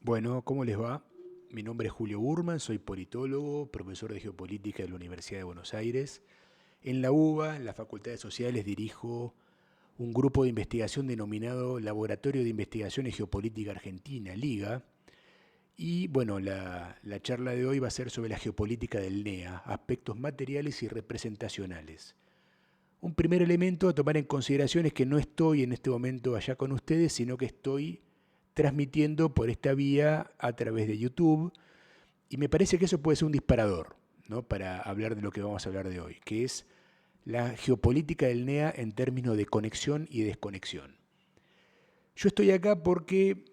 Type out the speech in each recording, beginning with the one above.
Bueno, ¿cómo les va? Mi nombre es Julio Burman, soy politólogo, profesor de geopolítica de la Universidad de Buenos Aires. En la UBA, en la Facultad de Sociales, dirijo un grupo de investigación denominado Laboratorio de Investigación en Geopolítica Argentina, LIGA. Y bueno, la charla de hoy va a ser sobre la geopolítica del NEA, aspectos materiales y representacionales. Un primer elemento a tomar en consideración es que no estoy en este momento allá con ustedes, sino que estoy transmitiendo por esta vía a través de YouTube y me parece que eso puede ser un disparador, ¿no? Para hablar de lo que vamos a hablar de hoy, que es la geopolítica del NEA en términos de conexión y desconexión. Yo estoy acá porque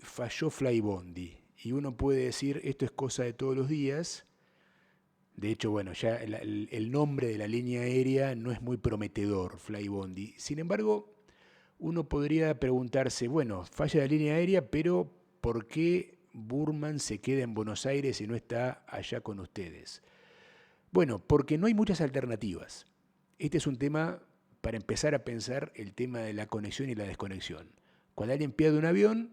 falló Flybondi y uno puede decir esto es cosa de todos los días. De hecho, bueno, ya el nombre de la línea aérea no es muy prometedor, Flybondi. Sin embargo, uno podría preguntarse, bueno, falla la línea aérea, pero ¿por qué Burman se queda en Buenos Aires y no está allá con ustedes? Bueno, porque no hay muchas alternativas. Este es un tema para empezar a pensar el tema de la conexión y la desconexión. Cuando alguien pierde un avión,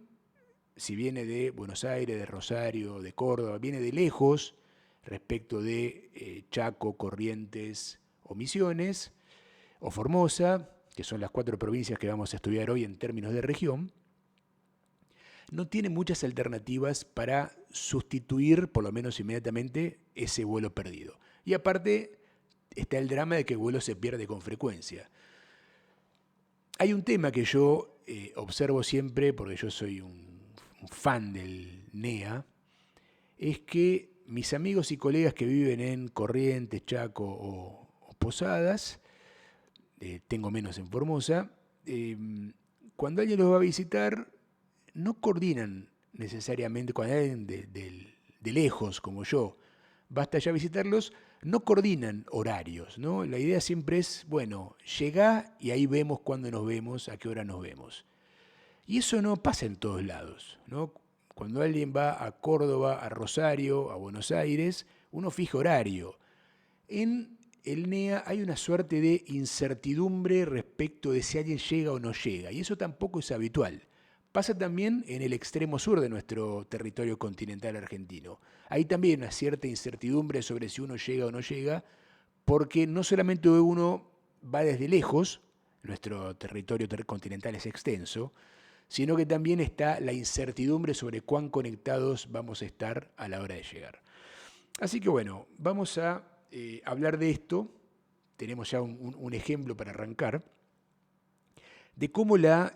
si viene de Buenos Aires, de Rosario, de Córdoba, viene de lejos respecto de Chaco, Corrientes o Misiones, o Formosa, que son las 4 provincias que vamos a estudiar hoy en términos de región, no tiene muchas alternativas para sustituir, por lo menos inmediatamente, ese vuelo perdido. Y aparte está el drama de que el vuelo se pierde con frecuencia. Hay un tema que yo observo siempre, porque yo soy un fan del NEA, es que mis amigos y colegas que viven en Corrientes, Chaco o Posadas, tengo menos en Formosa, eh, cuando alguien los va a visitar, no coordinan necesariamente, cuando alguien de lejos como yo va hasta allá a visitarlos, no coordinan horarios, ¿no? La idea siempre es, bueno, llegá y ahí vemos cuándo nos vemos, a qué hora nos vemos. Y eso no pasa en todos lados, ¿no? Cuando alguien va a Córdoba, a Rosario, a Buenos Aires, uno fija horario. En el NEA hay una suerte de incertidumbre respecto de si alguien llega o no llega, y eso tampoco es habitual. Pasa también en el extremo sur de nuestro territorio continental argentino. Hay también una cierta incertidumbre sobre si uno llega o no llega, porque no solamente uno va desde lejos, nuestro territorio continental es extenso, sino que también está la incertidumbre sobre cuán conectados vamos a estar a la hora de llegar. Así que bueno, vamos a hablar de esto. Tenemos ya un ejemplo para arrancar, de cómo la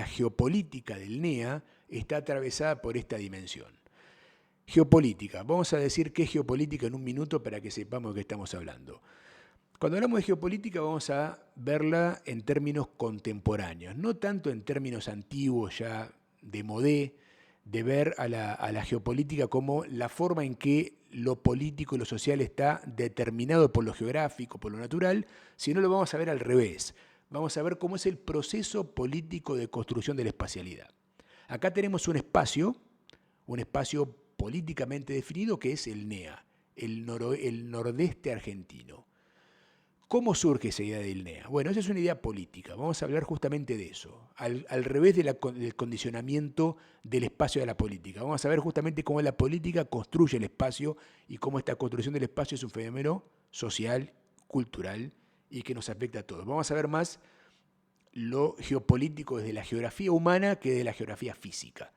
geopolítica del NEA está atravesada por esta dimensión. Geopolítica. Vamos a decir qué es geopolítica en un minuto para que sepamos de qué estamos hablando. Cuando hablamos de geopolítica vamos a verla en términos contemporáneos, no tanto en términos antiguos ya de modé, de ver a la geopolítica como la forma en que lo político y lo social está determinado por lo geográfico, por lo natural, sino lo vamos a ver al revés. Vamos a ver cómo es el proceso político de construcción de la espacialidad. Acá tenemos un espacio políticamente definido que es el NEA, el nordeste argentino. ¿Cómo surge esa idea del NEA? Bueno, esa es una idea política. Vamos a hablar justamente de eso, al revés del condicionamiento del espacio de la política. Vamos a ver justamente cómo la política construye el espacio y cómo esta construcción del espacio es un fenómeno social, cultural y que nos afecta a todos. Vamos a ver más lo geopolítico desde la geografía humana que desde la geografía física.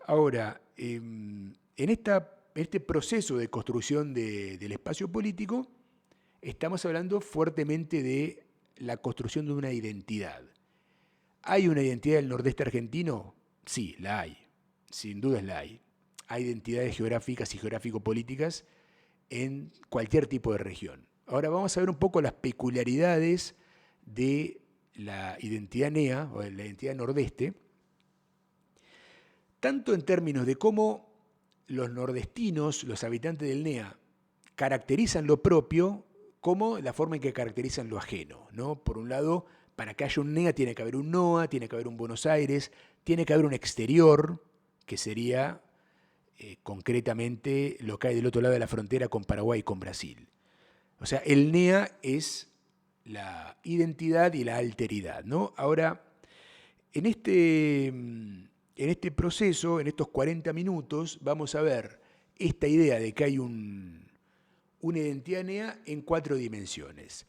Ahora, este proceso de construcción del espacio político, estamos hablando fuertemente de la construcción de una identidad. ¿Hay una identidad del nordeste argentino? Sí, la hay. Sin dudas la hay. Hay identidades geográficas y geográfico-políticas en cualquier tipo de región. Ahora vamos a ver un poco las peculiaridades de la identidad NEA o de la identidad nordeste, tanto en términos de cómo los nordestinos, los habitantes del NEA, caracterizan lo propio como la forma en que caracterizan lo ajeno, ¿no? Por un lado, para que haya un NEA tiene que haber un NOA, tiene que haber un Buenos Aires, tiene que haber un exterior, que sería concretamente lo que hay del otro lado de la frontera con Paraguay y con Brasil. O sea, el NEA es la identidad y la alteridad, ¿no? Ahora, en en este proceso, en estos 40 minutos, vamos a ver esta idea de que hay una identidad NEA en 4 dimensiones.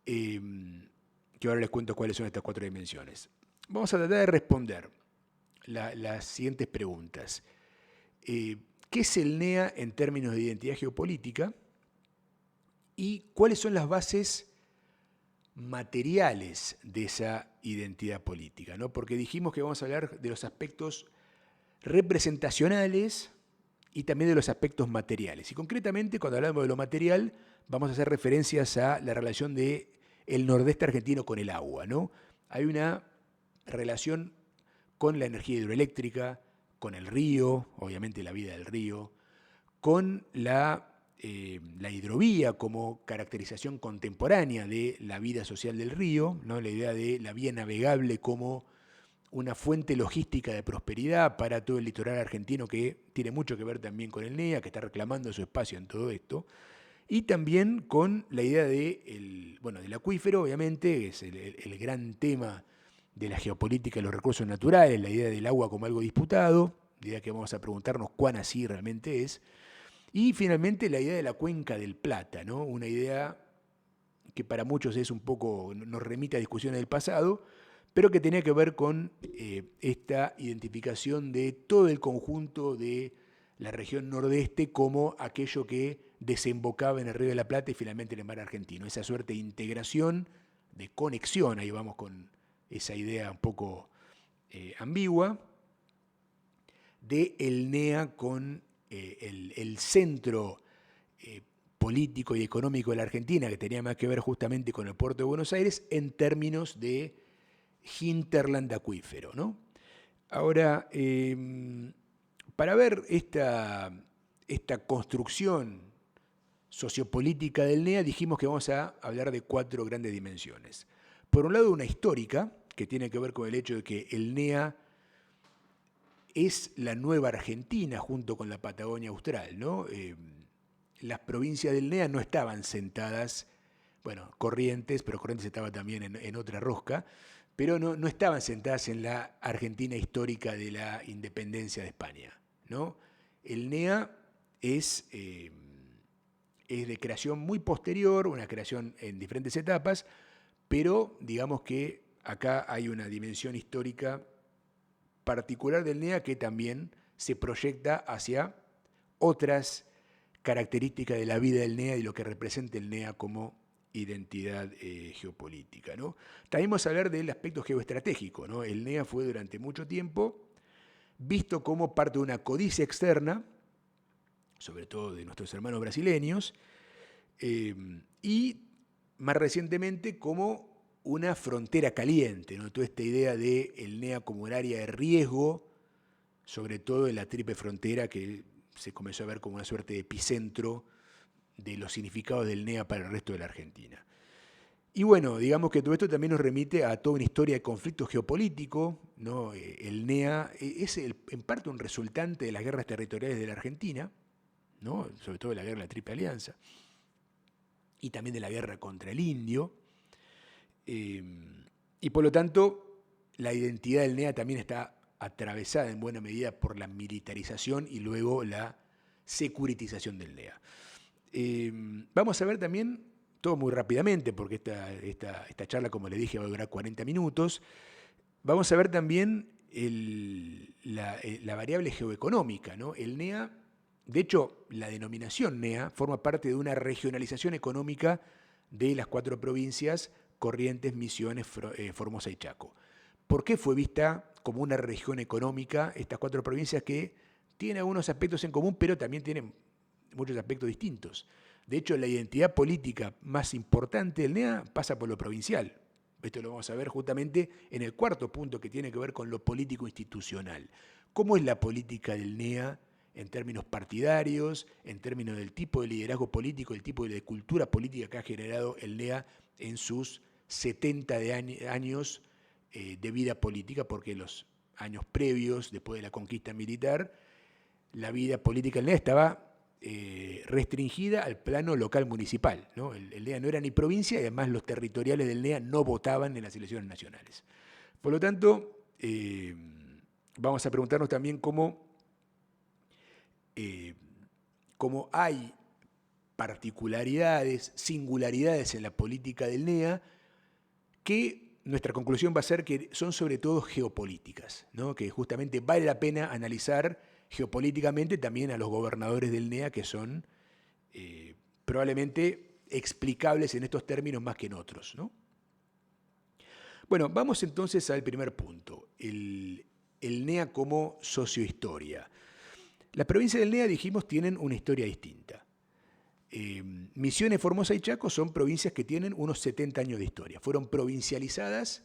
Que ahora les cuento cuáles son estas 4 dimensiones. Vamos a tratar de responder las siguientes preguntas. ¿Qué es el NEA en términos de identidad geopolítica? ¿Y cuáles son las bases materiales de esa identidad política, ¿no? Porque dijimos que vamos a hablar de los aspectos representacionales y también de los aspectos materiales. Y concretamente, cuando hablamos de lo material, vamos a hacer referencias a la relación del nordeste argentino con el agua, ¿no? Hay una relación con la energía hidroeléctrica, con el río, obviamente la vida del río, con la hidrovía como caracterización contemporánea de la vida social del río, ¿no? La idea de la vía navegable como una fuente logística de prosperidad para todo el litoral argentino, que tiene mucho que ver también con el NEA, que está reclamando su espacio en todo esto, y también con la idea del acuífero, obviamente, que es el gran tema de la geopolítica de los recursos naturales, la idea del agua como algo disputado, la idea que vamos a preguntarnos cuán así realmente es, y finalmente la idea de la cuenca del Plata, ¿no? Una idea que para muchos es un poco, nos remite a discusiones del pasado, pero que tenía que ver con esta identificación de todo el conjunto de la región nordeste como aquello que desembocaba en el Río de la Plata y finalmente en el mar argentino. Esa suerte de integración, de conexión, ahí vamos con esa idea un poco ambigua, de el NEA con el centro político y económico de la Argentina, que tenía más que ver justamente con el puerto de Buenos Aires, en términos de hinterland acuífero, ¿no? Ahora, para ver esta construcción sociopolítica del NEA, dijimos que vamos a hablar de 4 grandes dimensiones. Por un lado, una histórica, que tiene que ver con el hecho de que el NEA es la nueva Argentina junto con la Patagonia Austral, ¿no? Las provincias del NEA no estaban sentadas, bueno, Corrientes, pero Corrientes estaba también en otra rosca, pero no estaban sentadas en la Argentina histórica de la independencia de España, ¿no? El NEA es de creación muy posterior, una creación en diferentes etapas, pero digamos que acá hay una dimensión histórica particular del NEA que también se proyecta hacia otras características de la vida del NEA y lo que representa el NEA como identidad geopolítica, ¿no? También vamos a hablar del aspecto geoestratégico, ¿no? El NEA fue durante mucho tiempo visto como parte de una codicia externa, sobre todo de nuestros hermanos brasileños, y más recientemente como una frontera caliente, ¿no? Toda esta idea de el NEA como un área de riesgo, sobre todo en la triple frontera, que se comenzó a ver como una suerte de epicentro de los significados del NEA para el resto de la Argentina. Y bueno, digamos que todo esto también nos remite a toda una historia de conflicto geopolítico, ¿no? El NEA es en parte un resultante de las guerras territoriales de la Argentina, ¿no? Sobre todo de la guerra de la Triple Alianza, y también de la guerra contra el indio. Y por lo tanto, la identidad del NEA también está atravesada en buena medida por la militarización y luego la securitización del NEA. Vamos a ver también, todo muy rápidamente, porque esta charla, como le dije, va a durar 40 minutos, vamos a ver también la variable geoeconómica, ¿no? El NEA, de hecho, la denominación NEA forma parte de una regionalización económica de las 4 provincias, Corrientes, Misiones, Formosa y Chaco. ¿Por qué fue vista como una región económica estas 4 provincias que tienen algunos aspectos en común, pero también tienen muchos aspectos distintos? De hecho, la identidad política más importante del NEA pasa por lo provincial. Esto lo vamos a ver justamente en el 4º punto, que tiene que ver con lo político institucional. ¿Cómo es la política del NEA en términos partidarios, en términos del tipo de liderazgo político, el tipo de cultura política que ha generado el NEA en sus 70 años de vida política? Porque los años previos, después de la conquista militar, la vida política del NEA estaba restringida al plano local municipal, ¿no? El NEA no era ni provincia y además los territoriales del NEA no votaban en las elecciones nacionales. Por lo tanto, vamos a preguntarnos también cómo hay particularidades, singularidades en la política del NEA, que nuestra conclusión va a ser que son sobre todo geopolíticas, ¿no? Que justamente vale la pena analizar geopolíticamente también a los gobernadores del NEA, que son probablemente explicables en estos términos más que en otros, ¿no? Bueno, vamos entonces al primer punto, el NEA como sociohistoria. Las provincias del NEA, dijimos, tienen una historia distinta. Misiones, Formosa y Chaco son provincias que tienen unos 70 años de historia. Fueron provincializadas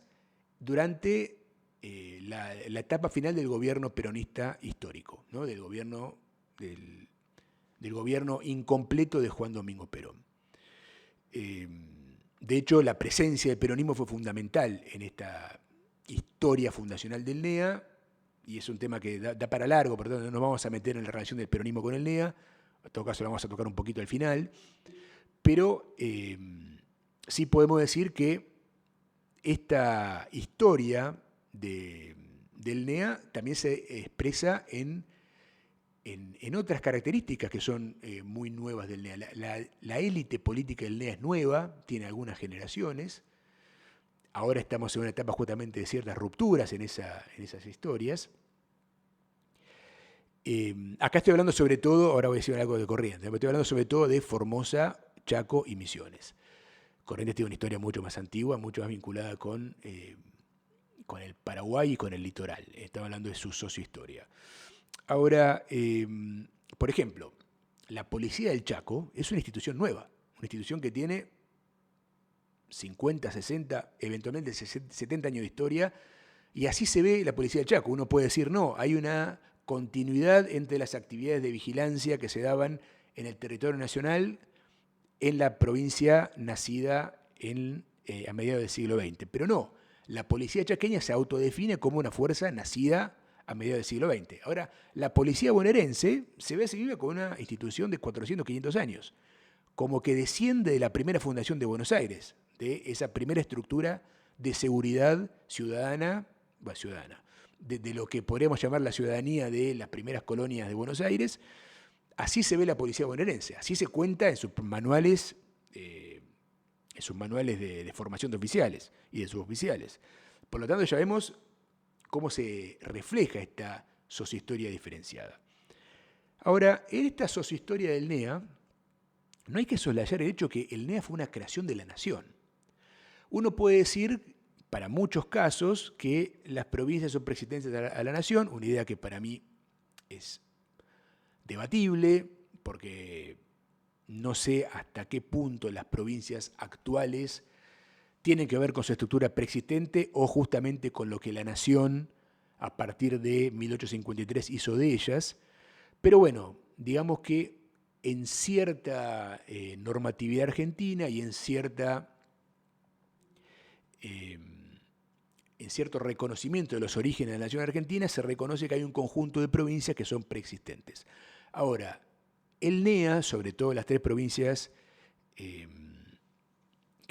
durante la etapa final del gobierno peronista histórico, ¿no? del gobierno incompleto de Juan Domingo Perón. De hecho, la presencia del peronismo fue fundamental en esta historia fundacional del NEA, y es un tema que da para largo, por lo tanto no nos vamos a meter en la relación del peronismo con el NEA. En todo caso, lo vamos a tocar un poquito al final, pero sí podemos decir que esta historia del NEA también se expresa en otras características que son muy nuevas del NEA. La élite política del NEA es nueva, tiene algunas generaciones. Ahora estamos en una etapa justamente de ciertas rupturas en esas historias. Acá estoy hablando sobre todo, ahora voy a decir algo de Corrientes, estoy hablando sobre todo de Formosa, Chaco y Misiones. Corrientes tiene una historia mucho más antigua, mucho más vinculada con el Paraguay y con el litoral. Estaba hablando de su sociohistoria. Ahora, por ejemplo, la Policía del Chaco es una institución nueva, una institución que tiene 50, 60, eventualmente 70 años de historia, y así se ve la Policía del Chaco. Uno puede decir, no, hay una continuidad entre las actividades de vigilancia que se daban en el territorio nacional en la provincia nacida a mediados del siglo XX. Pero no, la policía chaqueña se autodefine como una fuerza nacida a mediados del siglo XX. Ahora, la policía bonaerense se ve seguida como una institución de 400, 500 años, como que desciende de la primera fundación de Buenos Aires, de esa primera estructura de seguridad ciudadana, de lo que podríamos llamar la ciudadanía de las primeras colonias de Buenos Aires. Así se ve la policía bonaerense, así se cuenta en sus manuales, de formación de oficiales y de suboficiales. Por lo tanto, ya vemos cómo se refleja esta sociohistoria diferenciada. Ahora, en esta sociohistoria del NEA, no hay que soslayar el hecho que el NEA fue una creación de la nación. Uno puede decir, para muchos casos, que las provincias son preexistentes a la nación, una idea que para mí es debatible, porque no sé hasta qué punto las provincias actuales tienen que ver con su estructura preexistente o justamente con lo que la nación a partir de 1853 hizo de ellas. Pero bueno, digamos que en cierta normatividad argentina y en cierto reconocimiento de los orígenes de la nación argentina, se reconoce que hay un conjunto de provincias que son preexistentes. Ahora, el NEA, sobre todo las tres provincias que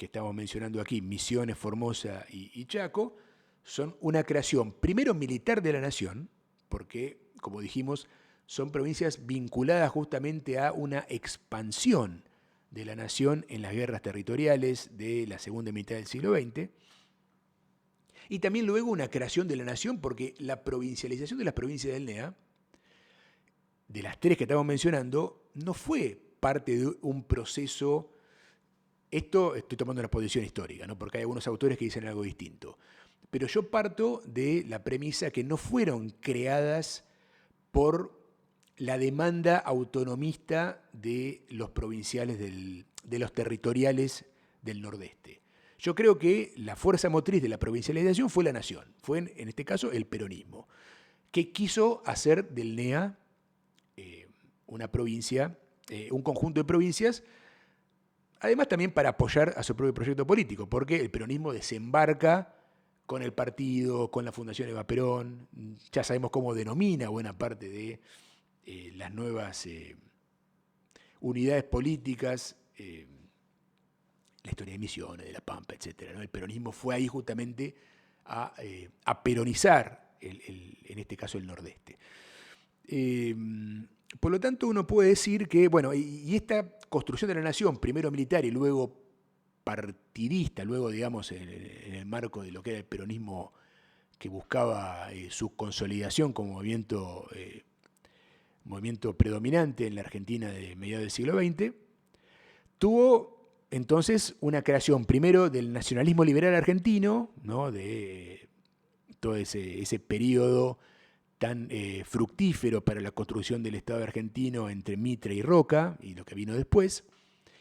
estamos mencionando aquí, Misiones, Formosa y Chaco, son una creación, primero militar de la nación, porque, como dijimos, son provincias vinculadas justamente a una expansión de la nación en las guerras territoriales de la segunda mitad del siglo XX, y también luego una creación de la nación, porque la provincialización de las provincias del NEA, de las tres que estamos mencionando, no fue parte de un proceso. Esto estoy tomando una posición histórica, ¿no? Porque hay algunos autores que dicen algo distinto. Pero yo parto de la premisa que no fueron creadas por la demanda autonomista de los provinciales, de los territoriales del Nordeste. Yo creo que la fuerza motriz de la provincialización fue la nación, fue en este caso el peronismo, que quiso hacer del NEA una provincia, un conjunto de provincias, además también para apoyar a su propio proyecto político, porque el peronismo desembarca con el partido, con la Fundación Eva Perón, ya sabemos cómo denomina buena parte de las nuevas unidades políticas, la historia de Misiones, de La Pampa, etc., ¿no? El peronismo fue ahí justamente a peronizar en este caso el Nordeste. Por lo tanto, uno puede decir que, bueno, y esta construcción de la nación, primero militar y luego partidista, luego, digamos, en el marco de lo que era el peronismo que buscaba su consolidación como movimiento predominante en la Argentina de mediados del siglo XX, tuvo entonces una creación primero del nacionalismo liberal argentino, ¿no? De todo ese periodo tan fructífero para la construcción del Estado argentino entre Mitre y Roca, y lo que vino después,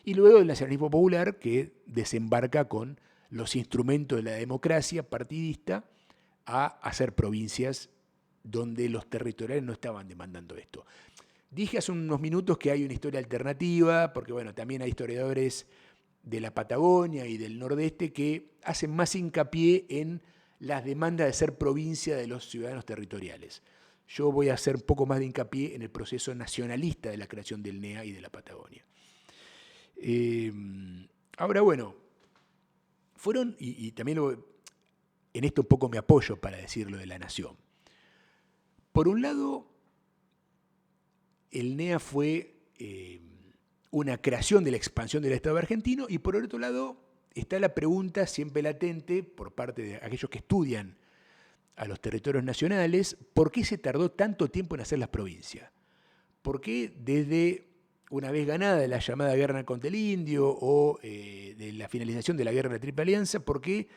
y luego el nacionalismo popular que desembarca con los instrumentos de la democracia partidista a hacer provincias donde los territoriales no estaban demandando esto. Dije hace unos minutos que hay una historia alternativa, porque bueno, también hay historiadores de la Patagonia y del Nordeste que hacen más hincapié en las demandas de ser provincia de los ciudadanos territoriales. Yo voy a hacer un poco más de hincapié en el proceso nacionalista de la creación del NEA y de la Patagonia. Ahora, bueno, fueron, y también en esto un poco me apoyo para decirlo de la nación. Por un lado, el NEA fue una creación de la expansión del Estado argentino, y por otro lado está la pregunta siempre latente por parte de aquellos que estudian a los territorios nacionales, ¿por qué se tardó tanto tiempo en hacer las provincias? ¿Por qué desde una vez ganada la llamada guerra contra el indio o de la finalización de la guerra de la Triple Alianza, por qué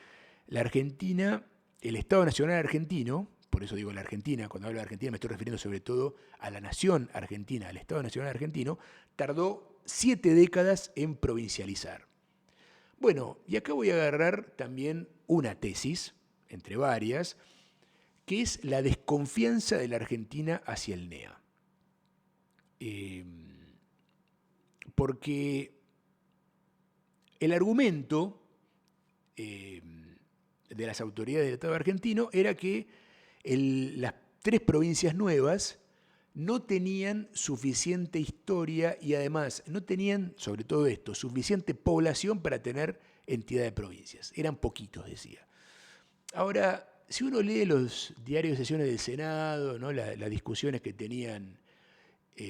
la Argentina, el Estado Nacional argentino, por eso digo la Argentina, cuando hablo de Argentina me estoy refiriendo sobre todo a la nación argentina, al Estado Nacional argentino, tardó 7 décadas en provincializar? Bueno, y acá voy a agarrar también una tesis, entre varias, que es la desconfianza de la Argentina hacia el NEA. Porque el argumento de las autoridades del Estado argentino era que las 3 provincias nuevas no tenían suficiente historia y además no tenían, sobre todo esto, suficiente población para tener entidad de provincias. Eran poquitos, decía. Ahora, si uno lee los diarios de sesiones del Senado, ¿no? Las discusiones que tenían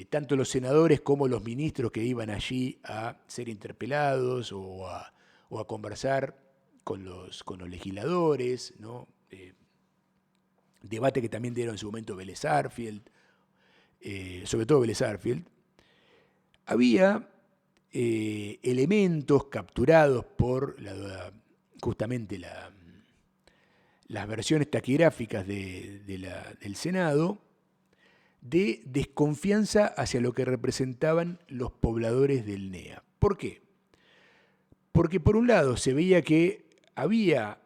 tanto los senadores como los ministros que iban allí a ser interpelados o a conversar con los legisladores, ¿no? Debate que también dieron en su momento Vélez Sarsfield, sobre todo Vélez Sarsfield, había elementos capturados por justamente las versiones taquigráficas del Senado de desconfianza hacia lo que representaban los pobladores del NEA. ¿Por qué? Porque por un lado se veía que había,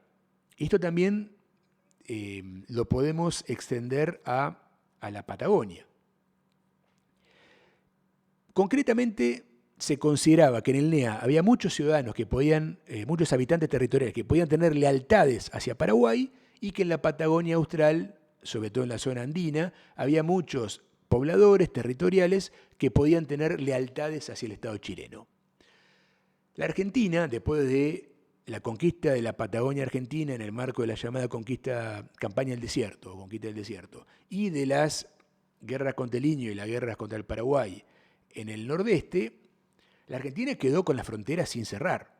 esto también lo podemos extender a la Patagonia. Concretamente se consideraba que en el NEA había muchos ciudadanos que podían, muchos habitantes territoriales que podían tener lealtades hacia Paraguay, y que en la Patagonia Austral, sobre todo en la zona andina, había muchos pobladores territoriales que podían tener lealtades hacia el Estado chileno. La Argentina, después de la conquista de la Patagonia Argentina en el marco de la llamada campaña del desierto, o conquista del desierto, y de las guerras contra el Indio y las guerras contra el Paraguay en el Nordeste, la Argentina quedó con las fronteras sin cerrar.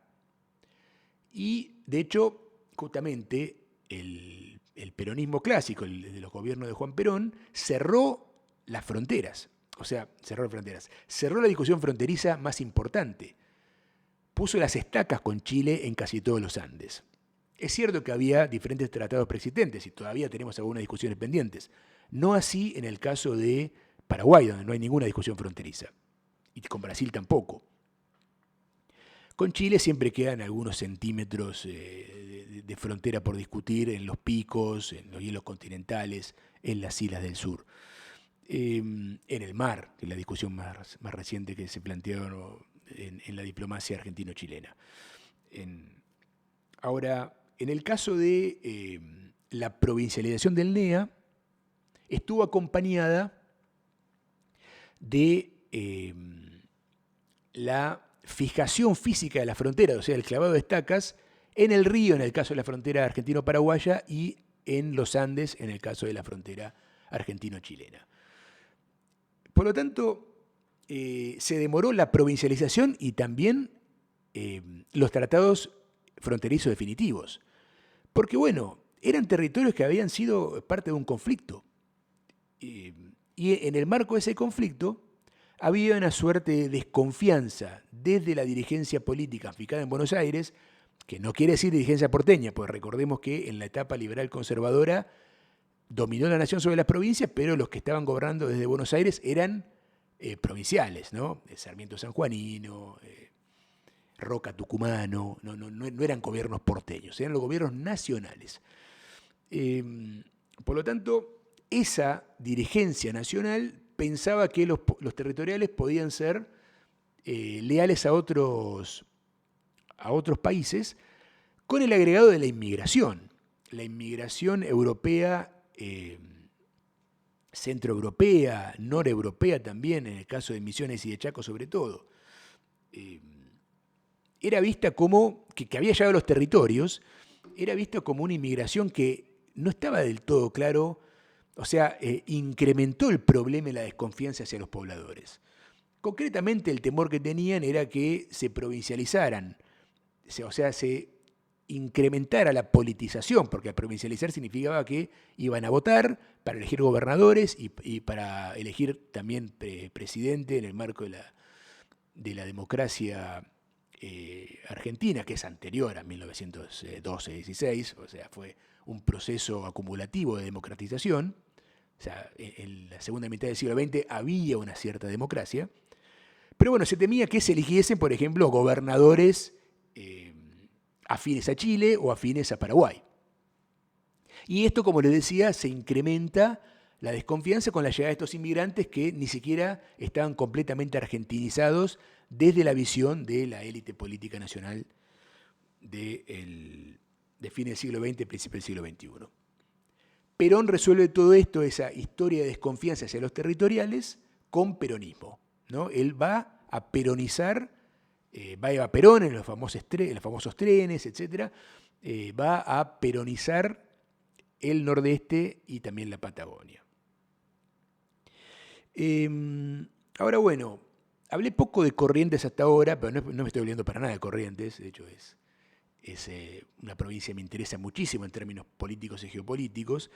Y, de hecho, justamente el peronismo clásico, el de los gobiernos de Juan Perón, cerró las fronteras. O sea, cerró las fronteras. Cerró la discusión fronteriza más importante. Puso las estacas con Chile en casi todos los Andes. Es cierto que había diferentes tratados preexistentes y todavía tenemos algunas discusiones pendientes. No así en el caso de Paraguay, donde no hay ninguna discusión fronteriza. Y con Brasil tampoco. Con Chile siempre quedan algunos centímetros de frontera por discutir en los picos, en los hielos continentales, en las islas del sur. En el mar, que es la discusión más reciente que se planteó en la diplomacia argentino-chilena. Ahora, en el caso de la provincialización del NEA, estuvo acompañada de la fijación física de la frontera, o sea, el clavado de estacas en el río, en el caso de la frontera argentino-paraguaya, y en los Andes, en el caso de la frontera argentino-chilena. Por lo tanto, se demoró la provincialización y también los tratados fronterizos definitivos. Porque, bueno, eran territorios que habían sido parte de un conflicto. Y en el marco de ese conflicto había una suerte de desconfianza desde la dirigencia política aficada en Buenos Aires, que no quiere decir dirigencia porteña, pues recordemos que en la etapa liberal conservadora dominó la nación sobre las provincias, pero los que estaban gobernando desde Buenos Aires eran provinciales, ¿no? Sarmiento sanjuanino, Roca tucumano, no eran gobiernos porteños, eran los gobiernos nacionales. Por lo tanto, esa dirigencia nacional pensaba que los territoriales podían ser leales a otros países, con el agregado de la inmigración europea, centroeuropea, noreuropea también, en el caso de Misiones y de Chaco sobre todo. Era vista como, que había llegado a los territorios, era vista como una inmigración que no estaba del todo claro, o sea, incrementó el problema y la desconfianza hacia los pobladores. Concretamente, el temor que tenían era que se provincializaran, o sea, se incrementara la politización, porque provincializar significaba que iban a votar para elegir gobernadores y para elegir también presidente en el marco de la democracia argentina, que es anterior a 1912-16, o sea, fue un proceso acumulativo de democratización. O sea, en la segunda mitad del siglo XX había una cierta democracia, pero bueno, se temía que se eligiesen, por ejemplo, gobernadores afines a Chile o afines a Paraguay. Y esto, como les decía, se incrementa la desconfianza con la llegada de estos inmigrantes que ni siquiera estaban completamente argentinizados desde la visión de la élite política nacional de fines del siglo XX, principios del siglo XXI. Perón resuelve todo esto, esa historia de desconfianza hacia los territoriales, con peronismo, ¿no? Él va a peronizar, va a llevar Perón en los famosos trenes, etc. Va a peronizar el Nordeste y también la Patagonia. Ahora, bueno, hablé poco de Corrientes hasta ahora, pero no me estoy olvidando para nada de Corrientes. De hecho, es una provincia que me interesa muchísimo en términos políticos y geopolíticos,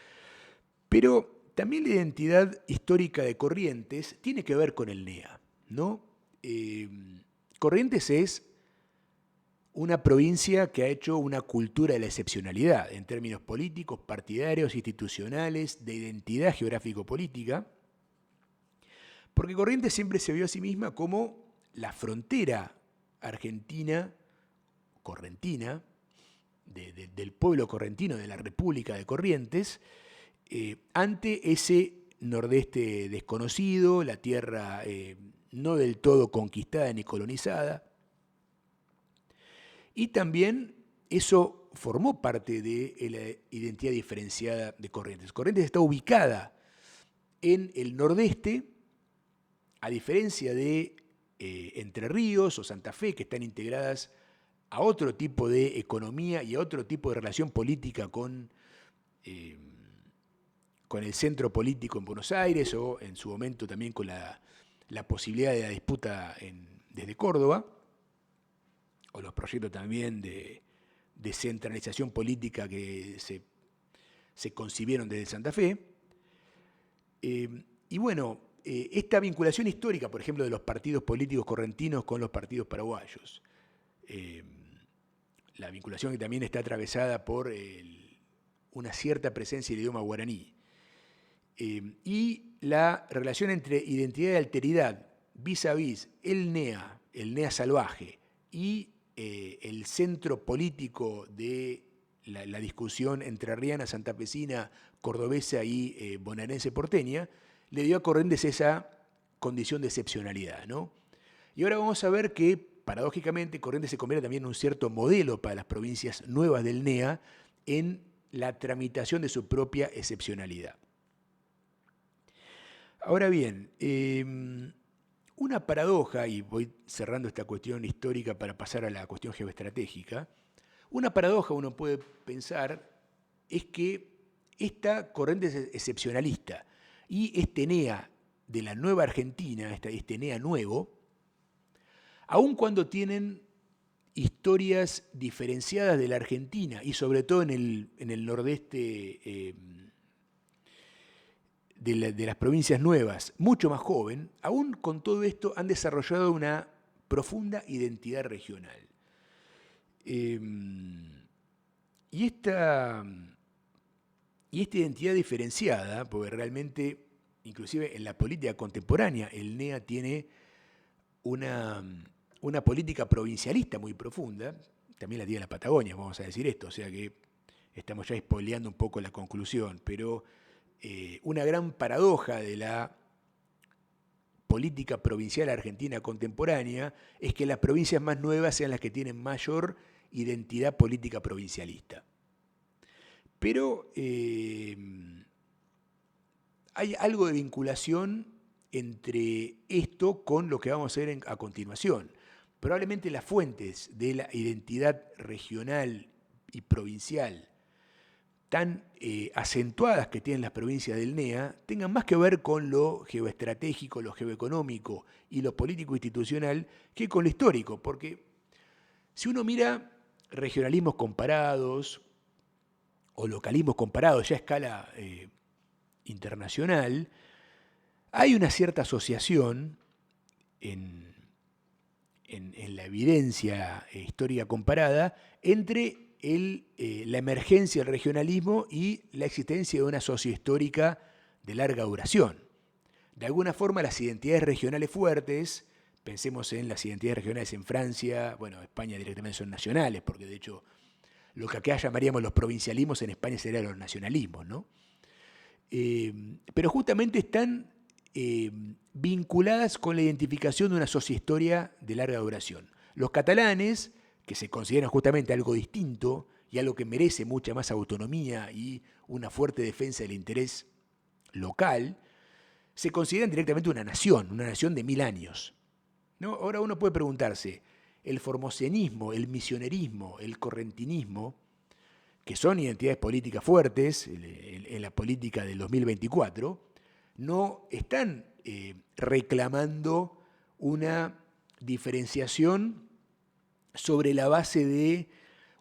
pero también la identidad histórica de Corrientes tiene que ver con el NEA, ¿no? Corrientes es una provincia que ha hecho una cultura de la excepcionalidad en términos políticos, partidarios, institucionales, de identidad geográfico-política, porque Corrientes siempre se vio a sí misma como la frontera argentina, correntina, del pueblo correntino, de la República de Corrientes, ante ese nordeste desconocido, la tierra no del todo conquistada ni colonizada. Y también eso formó parte de la identidad diferenciada de Corrientes. Corrientes está ubicada en el nordeste, a diferencia de Entre Ríos o Santa Fe, que están integradas a otro tipo de economía y a otro tipo de relación política con el centro político en Buenos Aires, o en su momento también con la posibilidad de la disputa desde Córdoba, o los proyectos también de centralización política que se concibieron desde Santa Fe. Y bueno, esta vinculación histórica, por ejemplo, de los partidos políticos correntinos con los partidos paraguayos, la vinculación que también está atravesada por una cierta presencia del idioma guaraní, y la relación entre identidad y alteridad vis a vis el NEA salvaje, y el centro político de la discusión entrerriana, santafesina, cordobesa y bonaerense porteña, le dio a Corrientes esa condición de excepcionalidad, ¿no? Y ahora vamos a ver que, paradójicamente, Corrientes se convierte también en un cierto modelo para las provincias nuevas del NEA en la tramitación de su propia excepcionalidad. Ahora bien, una paradoja, y voy cerrando esta cuestión histórica para pasar a la cuestión geoestratégica, una paradoja uno puede pensar es que esta corriente es excepcionalista. Y este NEA de la nueva Argentina, este NEA nuevo, aun cuando tienen historias diferenciadas de la Argentina y sobre todo en el nordeste de las provincias nuevas, mucho más joven, aún con todo esto han desarrollado una profunda identidad regional. Y esta identidad diferenciada, porque realmente, inclusive en la política contemporánea, el NEA tiene una política provincialista muy profunda, también la tiene la Patagonia, vamos a decir esto, o sea que estamos ya spoileando un poco la conclusión, pero una gran paradoja de la política provincial argentina contemporánea es que las provincias más nuevas sean las que tienen mayor identidad política provincialista. Pero hay algo de vinculación entre esto con lo que vamos a ver a continuación. Probablemente las fuentes de la identidad regional y provincial tan acentuadas que tienen las provincias del NEA tengan más que ver con lo geoestratégico, lo geoeconómico y lo político-institucional que con lo histórico, porque si uno mira regionalismos comparados o localismos comparados ya a escala internacional, hay una cierta asociación en la evidencia histórica comparada entre la emergencia del regionalismo y la existencia de una sociohistórica de larga duración. De alguna forma, las identidades regionales fuertes, pensemos en las identidades regionales en Francia, bueno, España directamente son nacionales, porque de hecho lo que acá llamaríamos los provincialismos en España serían los nacionalismos, ¿no? Pero justamente están vinculadas con la identificación de una sociohistoria de larga duración. Los catalanes, que se consideran justamente algo distinto y algo que merece mucha más autonomía y una fuerte defensa del interés local, se consideran directamente una nación de 1000 años, ¿no? Ahora uno puede preguntarse, el formosenismo, el misionerismo, el correntinismo, que son identidades políticas fuertes en la política del 2024, no están reclamando una diferenciación sobre la base de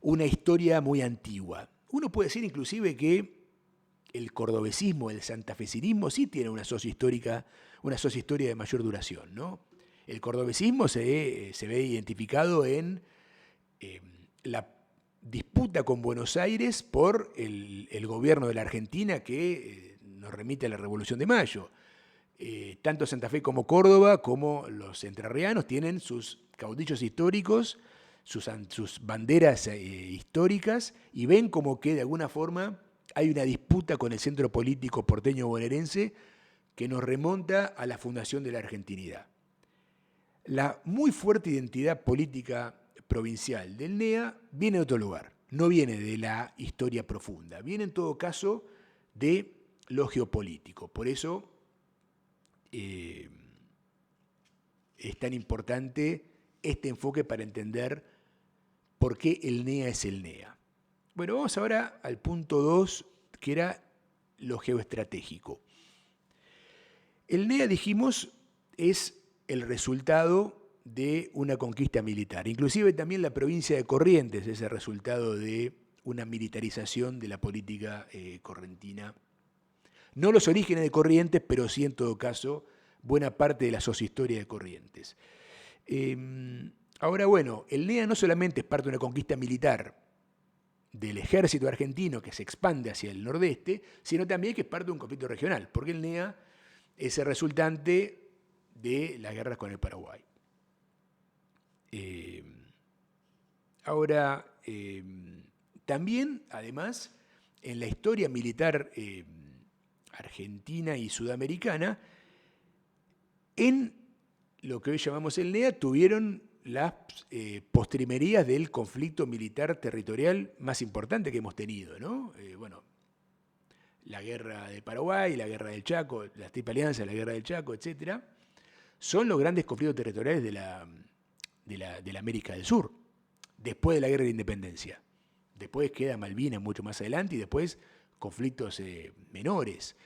una historia muy antigua. Uno puede decir inclusive que el cordobesismo, el santafesinismo sí tiene una sociohistoria de mayor duración, ¿no? El cordobesismo se ve identificado en la disputa con Buenos Aires por el gobierno de la Argentina que nos remite a la Revolución de Mayo. Tanto Santa Fe como Córdoba, como los entrerrianos, tienen sus caudillos históricos, sus banderas históricas, y ven como que de alguna forma hay una disputa con el centro político porteño bonaerense que nos remonta a la fundación de la argentinidad. La muy fuerte identidad política provincial del NEA viene de otro lugar, no viene de la historia profunda, viene en todo caso de lo geopolítico. Por eso es tan importante este enfoque para entender por qué el NEA es el NEA. Bueno, vamos ahora al punto 2, que era lo geoestratégico. El NEA, dijimos, es el resultado de una conquista militar. Inclusive también la provincia de Corrientes es el resultado de una militarización de la política correntina. No los orígenes de Corrientes, pero sí en todo caso buena parte de la sociohistoria de Corrientes. Ahora, bueno, el NEA no solamente es parte de una conquista militar del ejército argentino que se expande hacia el nordeste, sino también que es parte de un conflicto regional, porque el NEA es el resultante de las guerras con el Paraguay. Ahora, también, además, en la historia militar argentina y sudamericana, en lo que hoy llamamos el NEA, tuvieron las postrimerías del conflicto militar territorial más importante que hemos tenido, ¿no? Bueno, la guerra de Paraguay, la guerra del Chaco, la Triple Alianza, la guerra del Chaco, etc., son los grandes conflictos territoriales de la América del Sur, después de la guerra de la independencia. Después queda Malvinas mucho más adelante y después conflictos menores.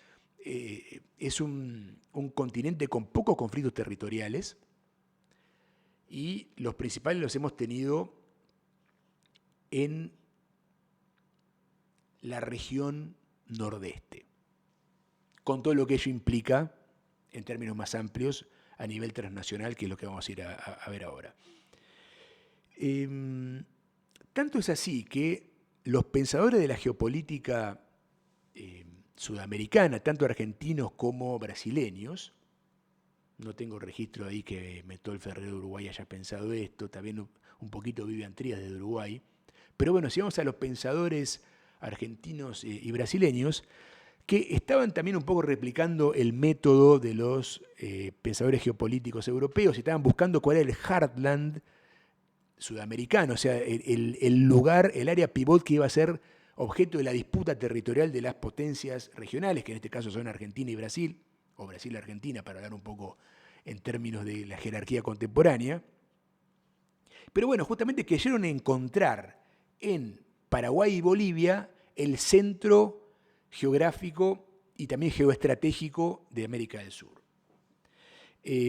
Es un continente con pocos conflictos territoriales y los principales los hemos tenido en la región nordeste, con todo lo que ello implica en términos más amplios a nivel transnacional, que es lo que vamos a ir a ver ahora. Tanto es así que los pensadores de la geopolítica sudamericana, tanto argentinos como brasileños, no tengo registro ahí que Metol Ferrer de Uruguay haya pensado esto, también un poquito Vivian Trías de Uruguay, pero bueno, si vamos a los pensadores argentinos y brasileños, que estaban también un poco replicando el método de los pensadores geopolíticos europeos, y estaban buscando cuál era el heartland sudamericano, o sea, el lugar, el área pivot que iba a ser objeto de la disputa territorial de las potencias regionales, que en este caso son Argentina y Brasil, o Brasil y Argentina, para hablar un poco en términos de la jerarquía contemporánea. Pero bueno, justamente quisieron encontrar en Paraguay y Bolivia el centro geográfico y también geoestratégico de América del Sur.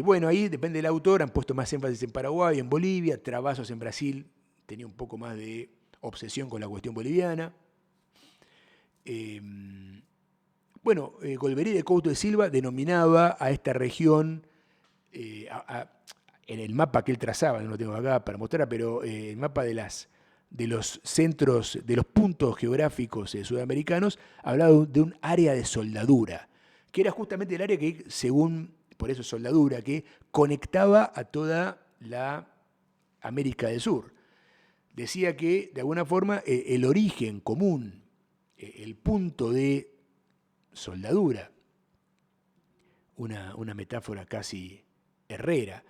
Bueno, ahí depende del autor, han puesto más énfasis en Paraguay, en Bolivia, Travassos en Brasil, tenía un poco más de obsesión con la cuestión boliviana. Bueno, Golbery de Couto de Silva denominaba a esta región, en el mapa que él trazaba, no lo tengo acá para mostrar, pero el mapa de los centros, de los puntos geográficos sudamericanos, hablaba de un área de soldadura, que era justamente el área que, según, por eso soldadura, que conectaba a toda la América del Sur. Decía que, de alguna forma, el origen común, el punto de soldadura, una metáfora casi herrera,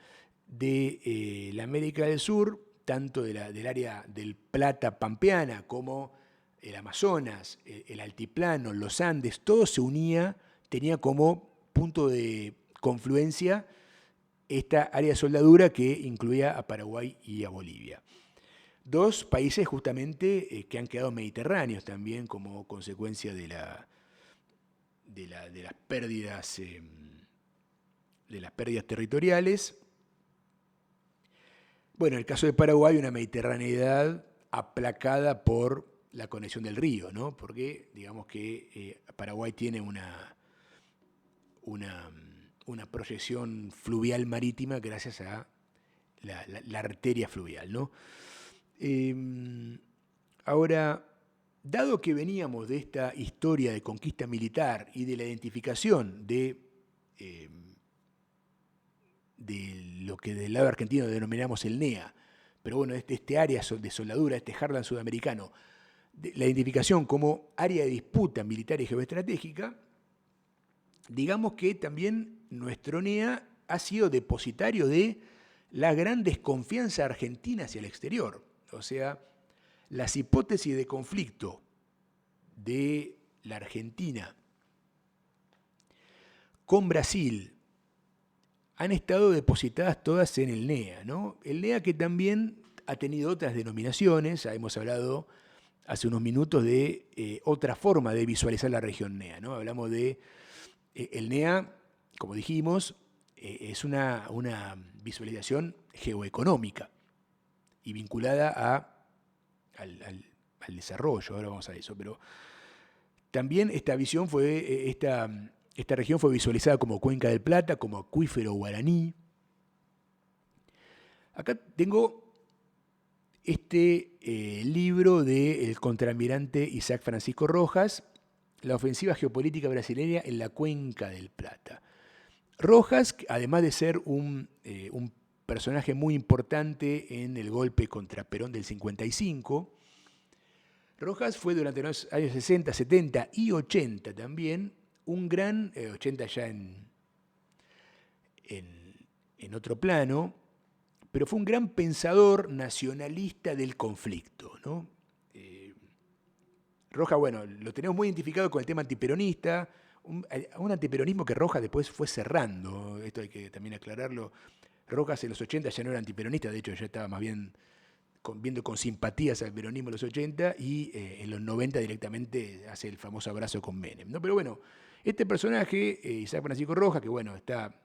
de la América del Sur, tanto del área del Plata pampeana como el Amazonas, el altiplano, los Andes, todo se unía, tenía como punto de confluencia esta área de soldadura que incluía a Paraguay y a Bolivia. Dos países justamente que han quedado mediterráneos también como consecuencia de las pérdidas territoriales. Bueno, en el caso de Paraguay, una mediterraneidad aplacada por la conexión del río, ¿no? Porque digamos que Paraguay tiene una proyección fluvial marítima gracias a la arteria fluvial, ¿no? Ahora, dado que veníamos de esta historia de conquista militar y de la identificación de lo que del lado argentino denominamos el NEA, pero bueno, este área de soldadura, este heartland sudamericano, la identificación como área de disputa militar y geoestratégica, digamos que también nuestro NEA ha sido depositario de la gran desconfianza argentina hacia el exterior. O sea, las hipótesis de conflicto de la Argentina con Brasil han estado depositadas todas en el NEA, ¿no? El NEA que también ha tenido otras denominaciones, hemos hablado hace unos minutos de otra forma de visualizar la región NEA, ¿no? Hablamos de el NEA, como dijimos, es una visualización geoeconómica y vinculada al desarrollo, ahora vamos a eso, pero también esta visión fue, esta región fue visualizada como Cuenca del Plata, como acuífero guaraní. Acá tengo este libro del contraalmirante Isaac Francisco Rojas, La ofensiva geopolítica brasileña en la Cuenca del Plata. Rojas, además de ser un personaje muy importante en el golpe contra Perón del 55, Rojas fue durante los años 60, 70 y 80 también un gran, 80 ya en otro plano, pero fue un gran pensador nacionalista del conflicto, ¿no? Rojas, bueno, lo tenemos muy identificado con el tema antiperonista, un antiperonismo que Rojas después fue cerrando, esto hay que también aclararlo. Rojas en los 80 ya no era antiperonista, de hecho ya estaba más bien viendo con simpatías al peronismo en los 80 y en los 90 directamente hace el famoso abrazo con Menem, ¿no? Pero bueno, este personaje, Isaac Francisco Rojas, que bueno, está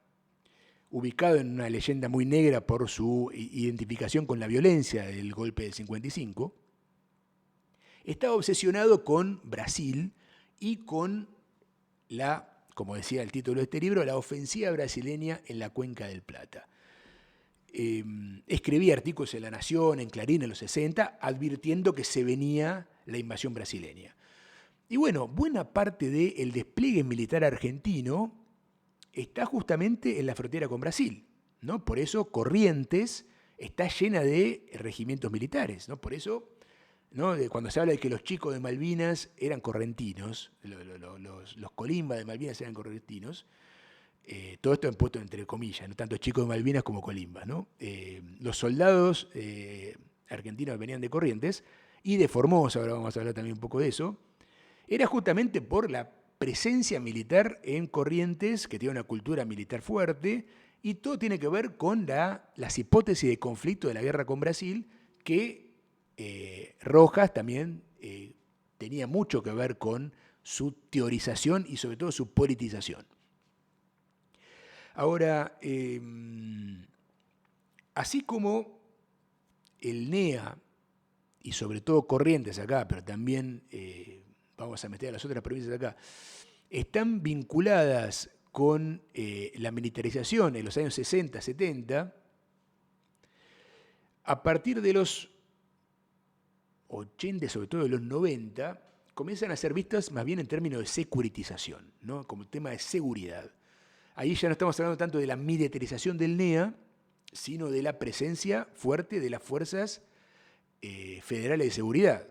ubicado en una leyenda muy negra por su identificación con la violencia del golpe del 55, estaba obsesionado con Brasil y con como decía el título de este libro, la ofensiva brasileña en la Cuenca del Plata. Escribía artículos en La Nación, en Clarín en los 60, advirtiendo que se venía la invasión brasileña. Y bueno, buena parte del despliegue militar argentino está justamente en la frontera con Brasil, ¿no? Por eso Corrientes está llena de regimientos militares, ¿no? Por eso, ¿no? Cuando se habla de que los chicos de Malvinas eran correntinos, los colimbas de Malvinas eran correntinos, todo esto en puesto entre comillas, ¿no? Tanto chicos de Malvinas como colimbas, ¿no? Los soldados argentinos venían de Corrientes y de Formosa, ahora vamos a hablar también un poco de eso, era justamente por la presencia militar en Corrientes, que tiene una cultura militar fuerte, y todo tiene que ver con las hipótesis de conflicto de la guerra con Brasil, que Rojas también tenía mucho que ver con su teorización y sobre todo su politización. Ahora, así como el NEA, y sobre todo Corrientes acá, pero también vamos a meter a las otras provincias de acá, están vinculadas con la militarización en los años 60, 70, a partir de los 80, sobre todo de los 90, comienzan a ser vistas más bien en términos de securitización, ¿no? Como tema de seguridad. Ahí ya no estamos hablando tanto de la militarización del NEA, sino de la presencia fuerte de las fuerzas federales de seguridad.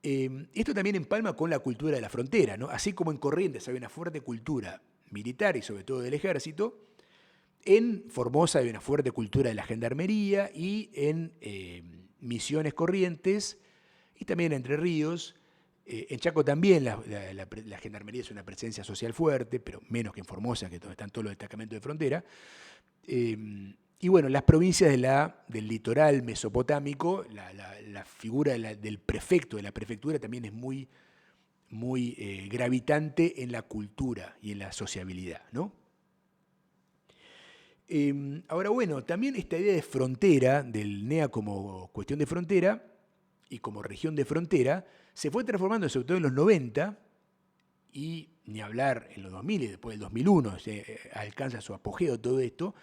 Esto también empalma con la cultura de la frontera, ¿no? Así como en Corrientes hay una fuerte cultura militar y sobre todo del ejército, en Formosa hay una fuerte cultura de la gendarmería y en Misiones, Corrientes y también en Entre Ríos. En Chaco también la gendarmería es una presencia social fuerte, pero menos que en Formosa, que donde están todos los destacamentos de frontera. Y bueno, las provincias del litoral mesopotámico, la figura del prefecto, de la prefectura, también es muy, muy gravitante en la cultura y en la sociabilidad, ¿no? Ahora, bueno, también esta idea de frontera, del NEA como cuestión de frontera y como región de frontera, se fue transformando sobre todo en los 90 y ni hablar en los 2000 y después del 2001, alcanza su apogeo todo esto,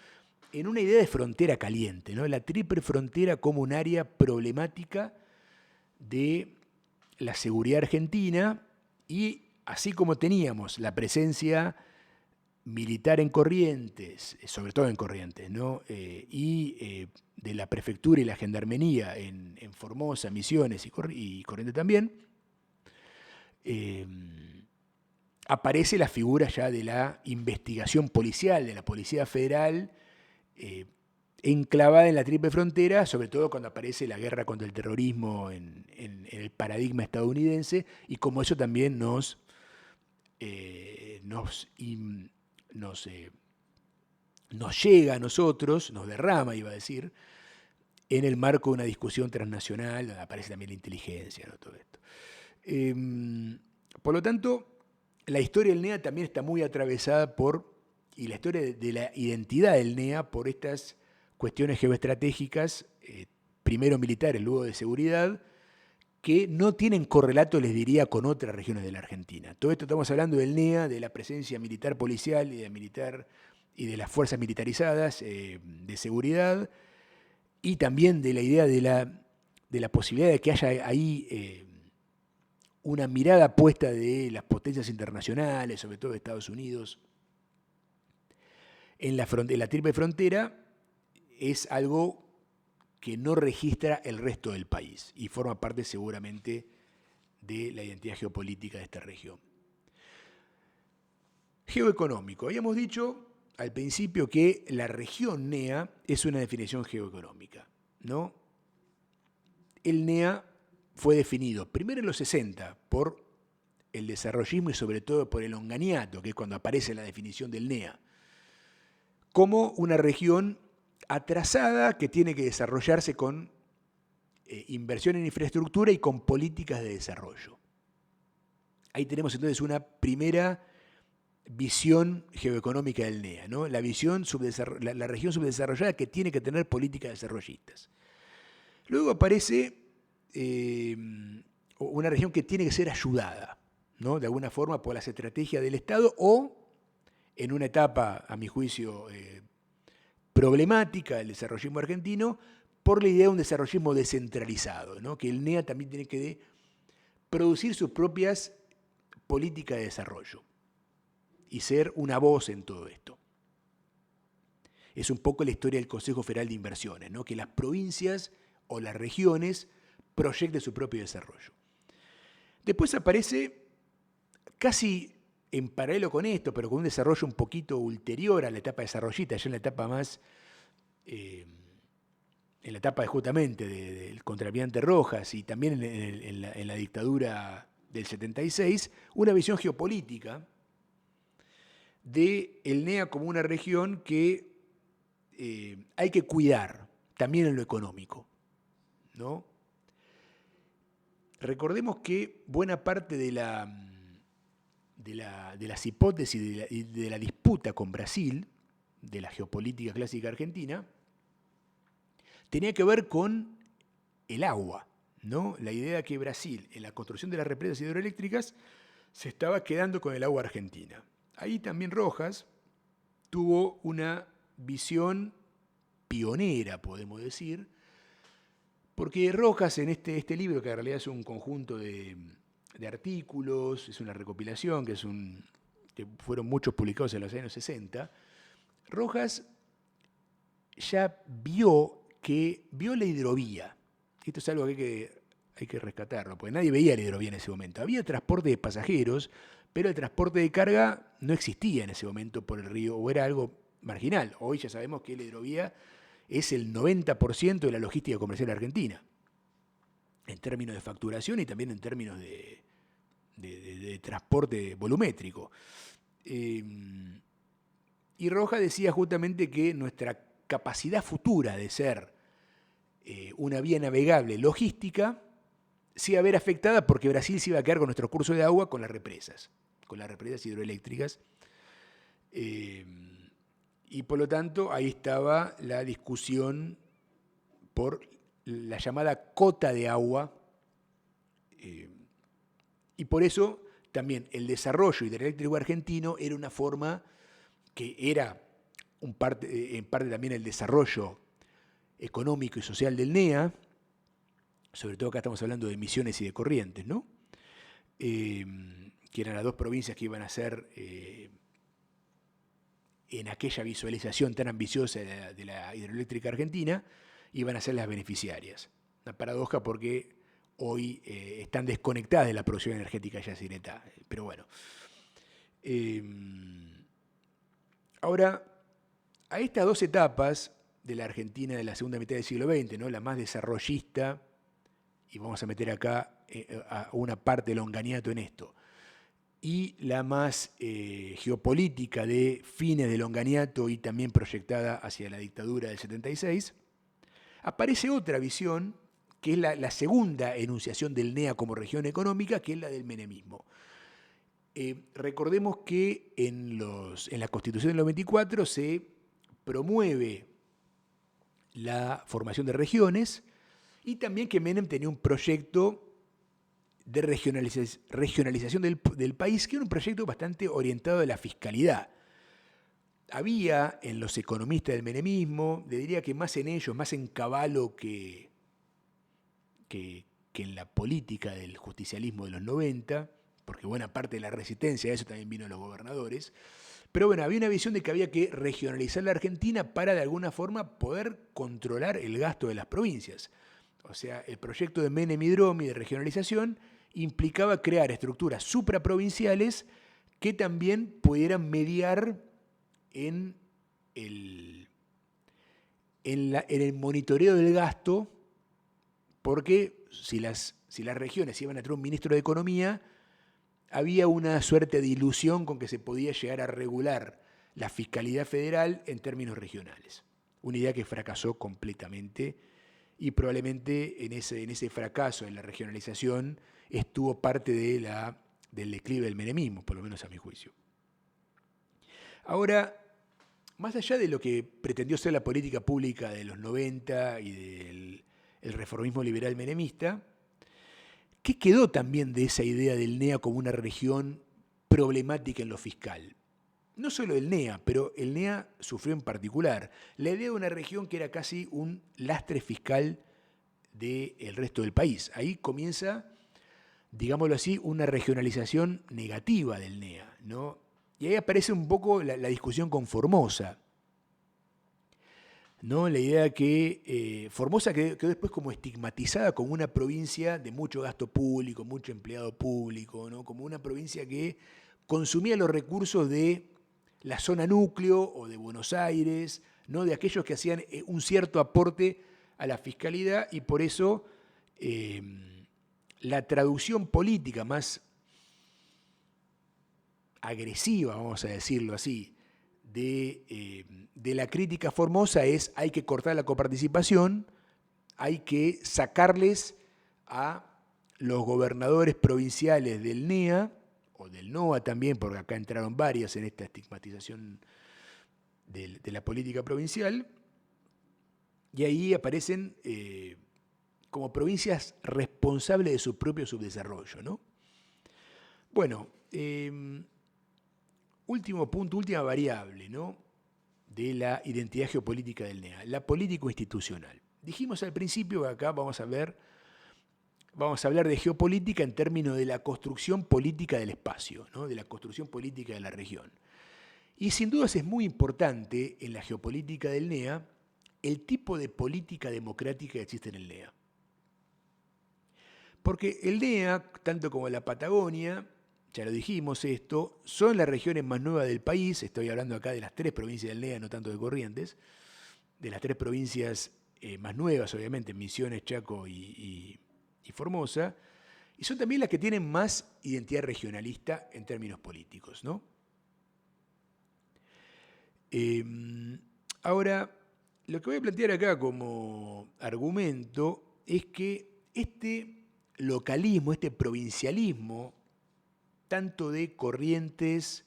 en una idea de frontera caliente, ¿no? La triple frontera como un área problemática de la seguridad argentina y así como teníamos la presencia militar en Corrientes, sobre todo en Corrientes, ¿no? Y de la prefectura y la gendarmería en Formosa, Misiones y Corrientes también, aparece la figura ya de la investigación policial, de la Policía Federal, enclavada en la triple frontera, sobre todo cuando aparece la guerra contra el terrorismo en el paradigma estadounidense, y como eso también nos llega a nosotros, nos derrama, iba a decir, en el marco de una discusión transnacional, donde aparece también la inteligencia, ¿no? Todo esto. Por lo tanto, la historia del NEA también está muy atravesada y la historia de la identidad del NEA por estas cuestiones geoestratégicas, primero militares, luego de seguridad, que no tienen correlato, les diría, con otras regiones de la Argentina. Todo esto estamos hablando del NEA, de la presencia militar policial y de las fuerzas militarizadas de seguridad, y también de la idea de la posibilidad de que haya ahí una mirada puesta de las potencias internacionales, sobre todo de Estados Unidos, en la triple frontera, es algo que no registra el resto del país y forma parte seguramente de la identidad geopolítica de esta región. Geoeconómico. Habíamos dicho al principio que la región NEA es una definición geoeconómica, ¿no? El NEA fue definido primero en los 60 por el desarrollismo y sobre todo por el onganiato, que es cuando aparece la definición del NEA, como una región atrasada que tiene que desarrollarse con inversión en infraestructura y con políticas de desarrollo. Ahí tenemos entonces una primera visión geoeconómica del NEA, ¿no? La visión la región subdesarrollada que tiene que tener políticas desarrollistas. Luego aparece una región que tiene que ser ayudada, ¿no? De alguna forma por las estrategias del Estado o en una etapa, a mi juicio, problemática del desarrollismo argentino, por la idea de un desarrollismo descentralizado, ¿no? Que el NEA también tiene que producir sus propias políticas de desarrollo y ser una voz en todo esto. Es un poco la historia del Consejo Federal de Inversiones, ¿no? Que las provincias o las regiones proyecten su propio desarrollo. Después aparece, casi en paralelo con esto, pero con un desarrollo un poquito ulterior a la etapa desarrollista, ya en la etapa más, en la etapa justamente del contraalmirante Rojas y también en la dictadura del 76, una visión geopolítica de el NEA como una región que hay que cuidar, también en lo económico, ¿no? Recordemos que buena parte de las hipótesis y de la disputa con Brasil, de la geopolítica clásica argentina, tenía que ver con el agua, ¿no? La idea de que Brasil, en la construcción de las represas hidroeléctricas, se estaba quedando con el agua argentina. Ahí también Rojas tuvo una visión pionera, podemos decir, porque Rojas en este libro, que en realidad es un conjunto de artículos, es una recopilación, que fueron muchos publicados en los años 60, Rojas ya vio la hidrovía. Esto es algo que hay que rescatarlo, porque nadie veía la hidrovía en ese momento. Había transporte de pasajeros, pero el transporte de carga no existía en ese momento por el río, o era algo marginal. Hoy ya sabemos que la hidrovía es el 90% de la logística comercial argentina, en términos de facturación y también en términos de transporte volumétrico. Y Rojas decía justamente que nuestra capacidad futura de ser una vía navegable logística se iba a ver afectada porque Brasil se iba a quedar con nuestro curso de agua con las represas hidroeléctricas. Y por lo tanto ahí estaba la discusión por la llamada cota de agua, y por eso también el desarrollo hidroeléctrico argentino era una forma que era en parte también el desarrollo económico y social del NEA, sobre todo acá estamos hablando de Misiones y de Corrientes, ¿no? Que eran las dos provincias que iban a ser, en aquella visualización tan ambiciosa de la hidroeléctrica argentina, iban a ser las beneficiarias. Una paradoja porque hoy están desconectadas de la producción energética yacyretá, pero bueno. Ahora, a estas dos etapas de la Argentina de la segunda mitad del siglo XX, ¿no? La más desarrollista, y vamos a meter acá a una parte del longaniato en esto, y la más geopolítica de fines del longaniato y también proyectada hacia la dictadura del 76, aparece otra visión, que es la segunda enunciación del NEA como región económica, que es la del menemismo. Recordemos que en la Constitución del 94 se promueve la formación de regiones y también que Menem tenía un proyecto de regionalización del país, que era un proyecto bastante orientado a la fiscalidad. Había en los economistas del menemismo, le diría que más en ellos, más en Cavallo que en la política del justicialismo de los 90, porque buena parte de la resistencia a eso también vino de los gobernadores, pero bueno, había una visión de que había que regionalizar la Argentina para de alguna forma poder controlar el gasto de las provincias. O sea, el proyecto de Menem y Dromi de regionalización implicaba crear estructuras supraprovinciales que también pudieran mediar en el monitoreo del gasto, porque si las regiones iban a tener un ministro de Economía, había una suerte de ilusión con que se podía llegar a regular la fiscalidad federal en términos regionales. una idea que fracasó completamente y probablemente en ese fracaso en la regionalización estuvo parte del declive del menemismo, por lo menos a mi juicio. Ahora, más allá de lo que pretendió ser la política pública de los 90 y del reformismo liberal menemista, ¿qué quedó también de esa idea del NEA como una región problemática en lo fiscal? No solo el NEA, pero el NEA sufrió en particular. La idea de una región que era casi un lastre fiscal del resto del país. Ahí comienza, digámoslo así, una regionalización negativa del NEA, ¿no? Y ahí aparece un poco la discusión con Formosa, ¿no? La idea que Formosa quedó después como estigmatizada como una provincia de mucho gasto público, mucho empleado público, ¿no? Como una provincia que consumía los recursos de la zona núcleo o de Buenos Aires, ¿no? De aquellos que hacían un cierto aporte a la fiscalidad, y por eso la traducción política más agresiva, vamos a decirlo así, de la crítica a Formosa es: hay que cortar la coparticipación, hay que sacarles a los gobernadores provinciales del NEA, o del NOA también, porque acá entraron varias en esta estigmatización de la política provincial, y ahí aparecen como provincias responsables de su propio subdesarrollo, ¿no? Bueno, último punto, última variable, ¿no?, de la identidad geopolítica del NEA, la político-institucional. Dijimos al principio que acá vamos a hablar de geopolítica en términos de la construcción política del espacio, ¿no?, de la construcción política de la región. Y sin dudas es muy importante en la geopolítica del NEA el tipo de política democrática que existe en el NEA. Porque el NEA, tanto como la Patagonia, ya lo dijimos esto, son las regiones más nuevas del país. Estoy hablando acá de las 3 provincias del NEA, no tanto de Corrientes, de las 3 provincias más nuevas, obviamente, Misiones, Chaco y Formosa, y son también las que tienen más identidad regionalista en términos políticos, ¿no? Ahora, lo que voy a plantear acá como argumento es que este localismo, este provincialismo, tanto de Corrientes,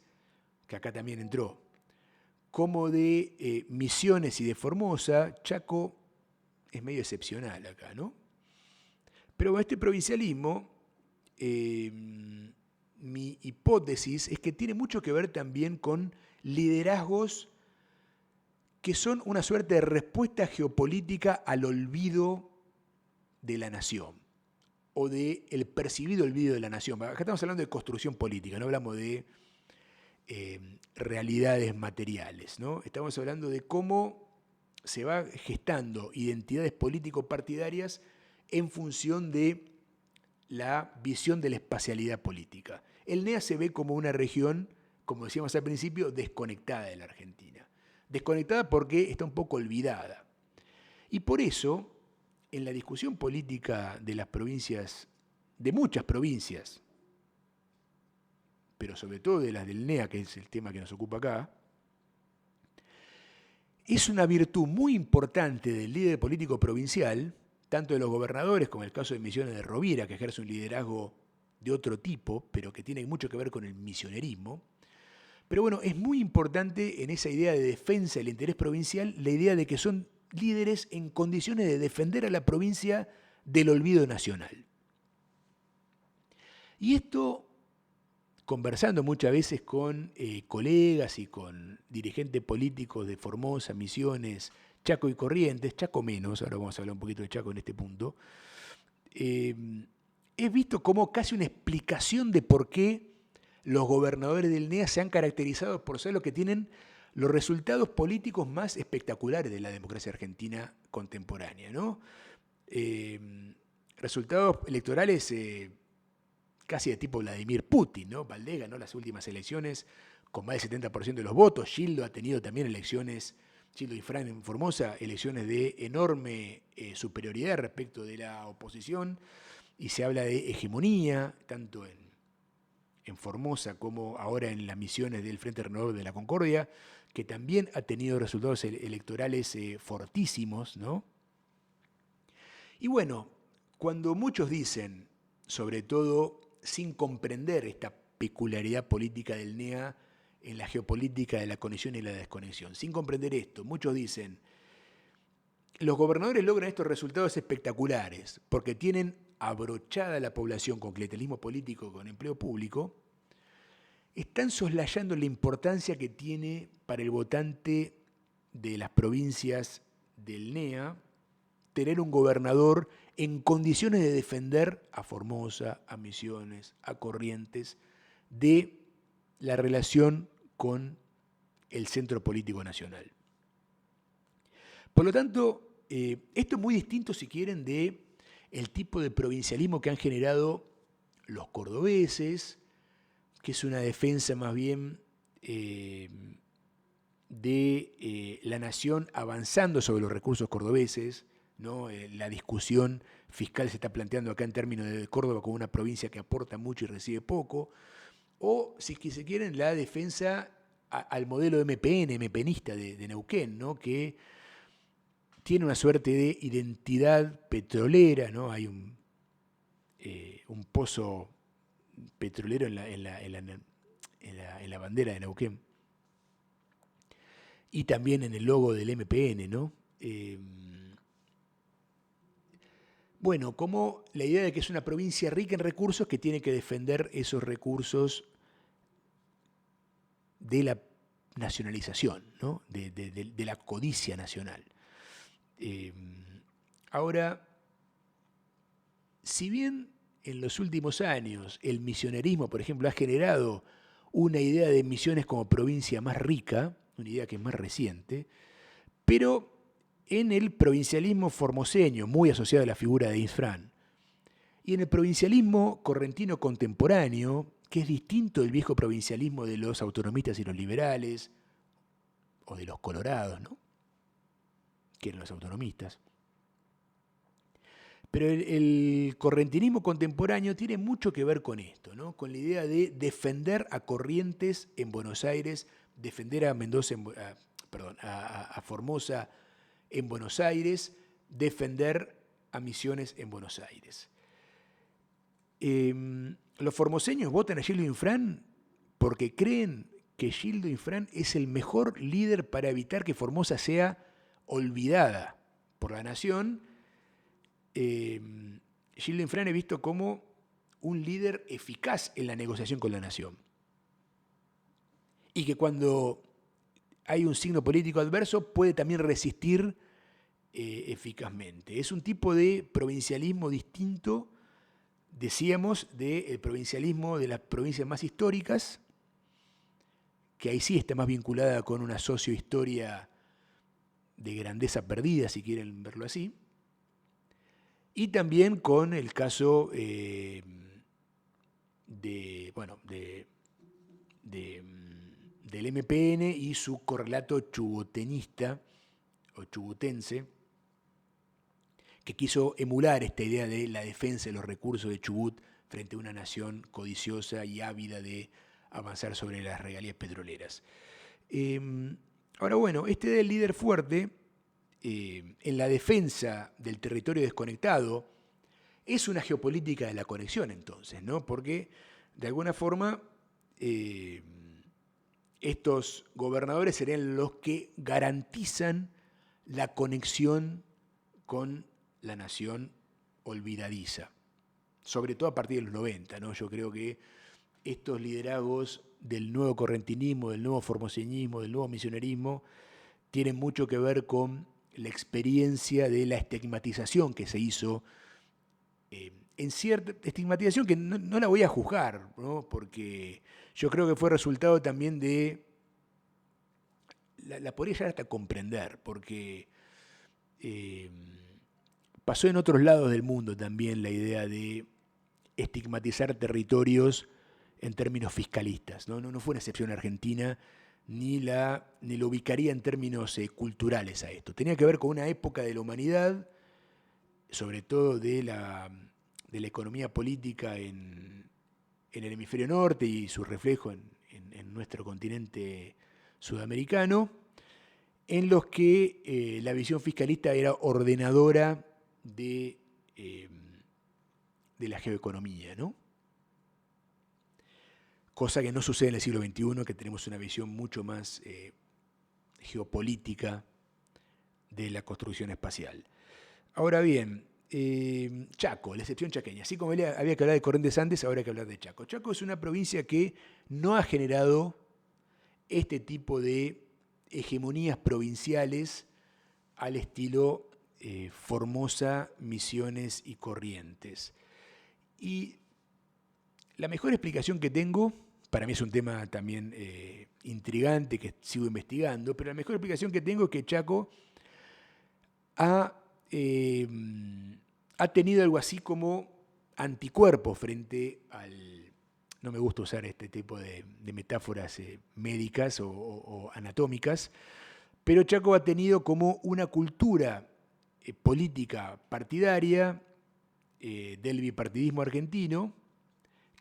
que acá también entró, como de Misiones y de Formosa, Chaco es medio excepcional acá, ¿no? Pero este provincialismo, mi hipótesis es que tiene mucho que ver también con liderazgos que son una suerte de respuesta geopolítica al olvido de la nación, o del percibido olvido de la nación. Acá estamos hablando de construcción política, no hablamos de realidades materiales, ¿no? Estamos hablando de cómo se va gestando identidades político-partidarias en función de la visión de la espacialidad política. El NEA se ve como una región, como decíamos al principio, desconectada de la Argentina. Desconectada porque está un poco olvidada. Y por eso, en la discusión política de las provincias, de muchas provincias, pero sobre todo de las del NEA, que es el tema que nos ocupa acá, es una virtud muy importante del líder político provincial, tanto de los gobernadores, como en el caso de Misiones de Rovira, que ejerce un liderazgo de otro tipo, pero que tiene mucho que ver con el misionerismo. Pero bueno, es muy importante en esa idea de defensa del interés provincial la idea de que son líderes en condiciones de defender a la provincia del olvido nacional. Y esto, conversando muchas veces con colegas y con dirigentes políticos de Formosa, Misiones, Chaco y Corrientes, Chaco menos, ahora vamos a hablar un poquito de Chaco en este punto, he visto como casi una explicación de por qué los gobernadores del NEA se han caracterizado por ser los que tienen los resultados políticos más espectaculares de la democracia argentina contemporánea, ¿no? Resultados electorales casi de tipo Vladimir Putin, ¿no? Valdés ganó las últimas elecciones con más del 70% de los votos. Gildo ha tenido también elecciones, Gildo y Fran en Formosa, elecciones de enorme superioridad respecto de la oposición, y se habla de hegemonía, tanto en Formosa como ahora en las Misiones del Frente Renovador de la Concordia, que también ha tenido resultados electorales fortísimos, ¿no? Y bueno, cuando muchos dicen, sobre todo sin comprender esta peculiaridad política del NEA en la geopolítica de la conexión y la desconexión, sin comprender esto, muchos dicen, los gobernadores logran estos resultados espectaculares porque tienen abrochada la población con clientelismo político, con empleo público, están soslayando la importancia que tiene para el votante de las provincias del NEA tener un gobernador en condiciones de defender a Formosa, a Misiones, a Corrientes, de la relación con el centro político nacional. Por lo tanto, esto es muy distinto, si quieren, de el tipo de provincialismo que han generado los cordobeses, que es una defensa más bien de la nación avanzando sobre los recursos cordobeses, ¿no? La discusión fiscal se está planteando acá en términos de Córdoba como una provincia que aporta mucho y recibe poco, o si se quieren la defensa al modelo MPNista de Neuquén, ¿no? Que tiene una suerte de identidad petrolera, ¿no? Hay un pozo petrolero en la bandera de Neuquén y también en el logo del MPN, ¿no? Bueno, como la idea de que es una provincia rica en recursos que tiene que defender esos recursos de la nacionalización, ¿no? de la codicia nacional. Ahora, si bien en los últimos años el misionerismo, por ejemplo, ha generado una idea de Misiones como provincia más rica, una idea que es más reciente, pero en el provincialismo formoseño, muy asociado a la figura de Infran, y en el provincialismo correntino contemporáneo, que es distinto del viejo provincialismo de los autonomistas y los liberales, o de los colorados, ¿no? Que eran los autonomistas. Pero el correntinismo contemporáneo tiene mucho que ver con esto, ¿no? Con la idea de defender a Corrientes en Buenos Aires, defender a Mendoza, a Formosa en Buenos Aires, defender a Misiones en Buenos Aires. Los formoseños votan a Gildo Infran porque creen que Gildo Infran es el mejor líder para evitar que Formosa sea olvidada por la nación. Gildo Infran es visto como un líder eficaz en la negociación con la nación. Y que cuando hay un signo político adverso puede también resistir eficazmente. Es un tipo de provincialismo distinto, decíamos, del provincialismo de las provincias más históricas, que ahí sí está más vinculada con una sociohistoria de grandeza perdida, si quieren verlo así, y también con el caso del MPN y su correlato chubutenista o chubutense, que quiso emular esta idea de la defensa de los recursos de Chubut frente a una nación codiciosa y ávida de avanzar sobre las regalías petroleras. Ahora bueno, este del líder fuerte en la defensa del territorio desconectado es una geopolítica de la conexión entonces, ¿no? Porque de alguna forma estos gobernadores serían los que garantizan la conexión con la nación olvidadiza, sobre todo a partir de los 90, ¿no? Yo creo que estos liderazgos del nuevo correntinismo, del nuevo formoseñismo, del nuevo misionerismo, tienen mucho que ver con la experiencia de la estigmatización que se hizo, en cierta estigmatización que no la voy a juzgar, ¿no? Porque yo creo que fue resultado también de, la podría llegar hasta comprender, porque pasó en otros lados del mundo también la idea de estigmatizar territorios en términos fiscalistas, ¿no? No fue una excepción Argentina, ni lo ubicaría en términos culturales a esto. Tenía que ver con una época de la humanidad, sobre todo de la economía política en el hemisferio norte y su reflejo en nuestro continente sudamericano, en los que la visión fiscalista era ordenadora de la geoeconomía, ¿no? Cosa que no sucede en el siglo XXI, que tenemos una visión mucho más geopolítica de la construcción espacial. Ahora bien, Chaco, la excepción chaqueña. Así como había que hablar de Corrientes Andes, ahora hay que hablar de Chaco. Chaco es una provincia que no ha generado este tipo de hegemonías provinciales al estilo Formosa, Misiones y Corrientes. Y la mejor explicación que tengo, para mí es un tema también intrigante que sigo investigando, pero la mejor explicación que tengo es que Chaco ha tenido algo así como anticuerpos frente al... No me gusta usar este tipo de metáforas médicas o anatómicas, pero Chaco ha tenido como una cultura política partidaria del bipartidismo argentino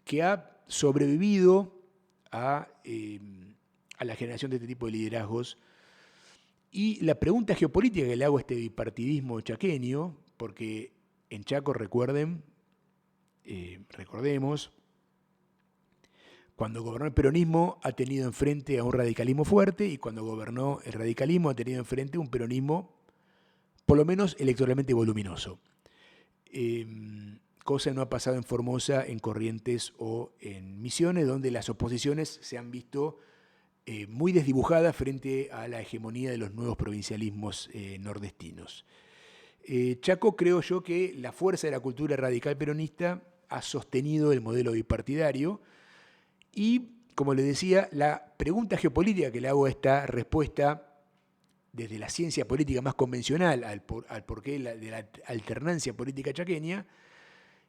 que ha sobrevivido a la generación de este tipo de liderazgos. Y la pregunta geopolítica que le hago a este bipartidismo chaqueño, porque en Chaco, recordemos, cuando gobernó el peronismo ha tenido enfrente a un radicalismo fuerte y cuando gobernó el radicalismo ha tenido enfrente un peronismo por lo menos electoralmente voluminoso. Cosa no ha pasado en Formosa, en Corrientes o en Misiones, donde las oposiciones se han visto muy desdibujadas frente a la hegemonía de los nuevos provincialismos nordestinos. Chaco, creo yo que la fuerza de la cultura radical peronista ha sostenido el modelo bipartidario y, como les decía, la pregunta geopolítica que le hago a esta respuesta desde la ciencia política más convencional al porqué de la alternancia política chaqueña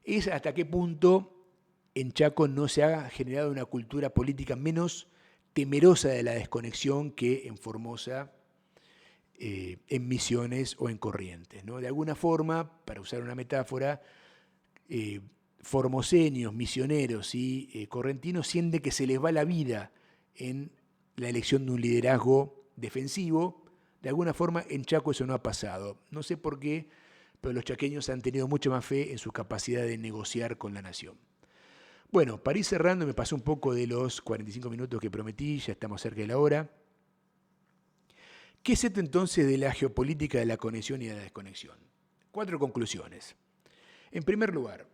es hasta qué punto en Chaco no se ha generado una cultura política menos temerosa de la desconexión que en Formosa, en Misiones o en Corrientes, ¿no? De alguna forma, para usar una metáfora, formoseños, misioneros y correntinos sienten que se les va la vida en la elección de un liderazgo defensivo. De alguna forma en Chaco eso no ha pasado. No sé por qué, pero los chaqueños han tenido mucha más fe en su capacidad de negociar con la nación. Bueno, para ir cerrando, me pasó un poco de los 45 minutos que prometí, ya estamos cerca de la hora. ¿Qué es esto entonces de la geopolítica de la conexión y de la desconexión? 4 conclusiones. En primer lugar,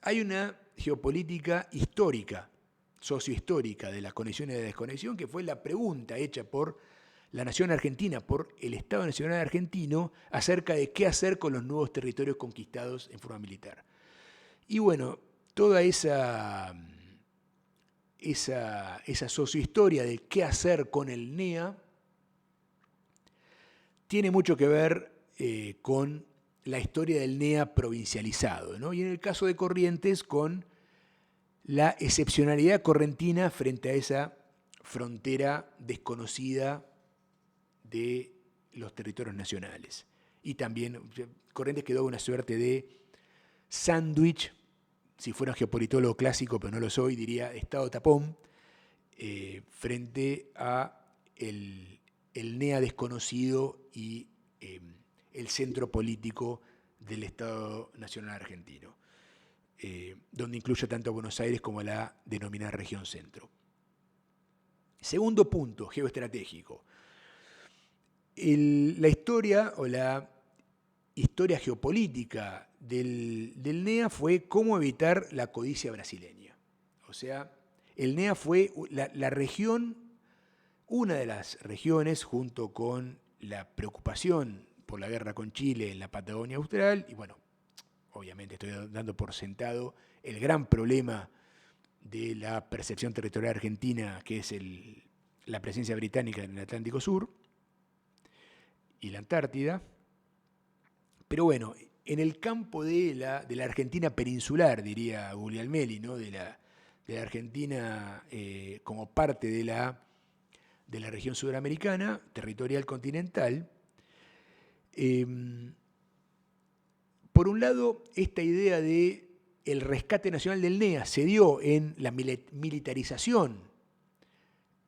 hay una geopolítica histórica, sociohistórica de la conexión y de la desconexión, que fue la pregunta hecha por la nación argentina, por el Estado Nacional Argentino, acerca de qué hacer con los nuevos territorios conquistados en forma militar. Y bueno, toda esa sociohistoria de qué hacer con el NEA tiene mucho que ver con la historia del NEA provincializado, ¿no? Y en el caso de Corrientes, con la excepcionalidad correntina frente a esa frontera desconocida de los territorios nacionales. Y también Corrientes quedó una suerte de sándwich, si fuera un geopolitólogo clásico, pero no lo soy, diría estado tapón, frente a el NEA desconocido y el centro político del Estado Nacional Argentino, donde incluye tanto a Buenos Aires como a la denominada región centro. Segundo punto, geoestratégico. La historia o la historia geopolítica del NEA fue cómo evitar la codicia brasileña. O sea, el NEA fue la región, una de las regiones, junto con la preocupación por la guerra con Chile en la Patagonia Austral, y bueno, obviamente estoy dando por sentado el gran problema de la percepción territorial argentina, que es la presencia británica en el Atlántico Sur y la Antártida. Pero bueno, en el campo de la Argentina peninsular, diría Guglielmelli, ¿no? de la Argentina como parte de la región sudamericana, territorial continental, por un lado, esta idea de el rescate nacional del NEA se dio en la militarización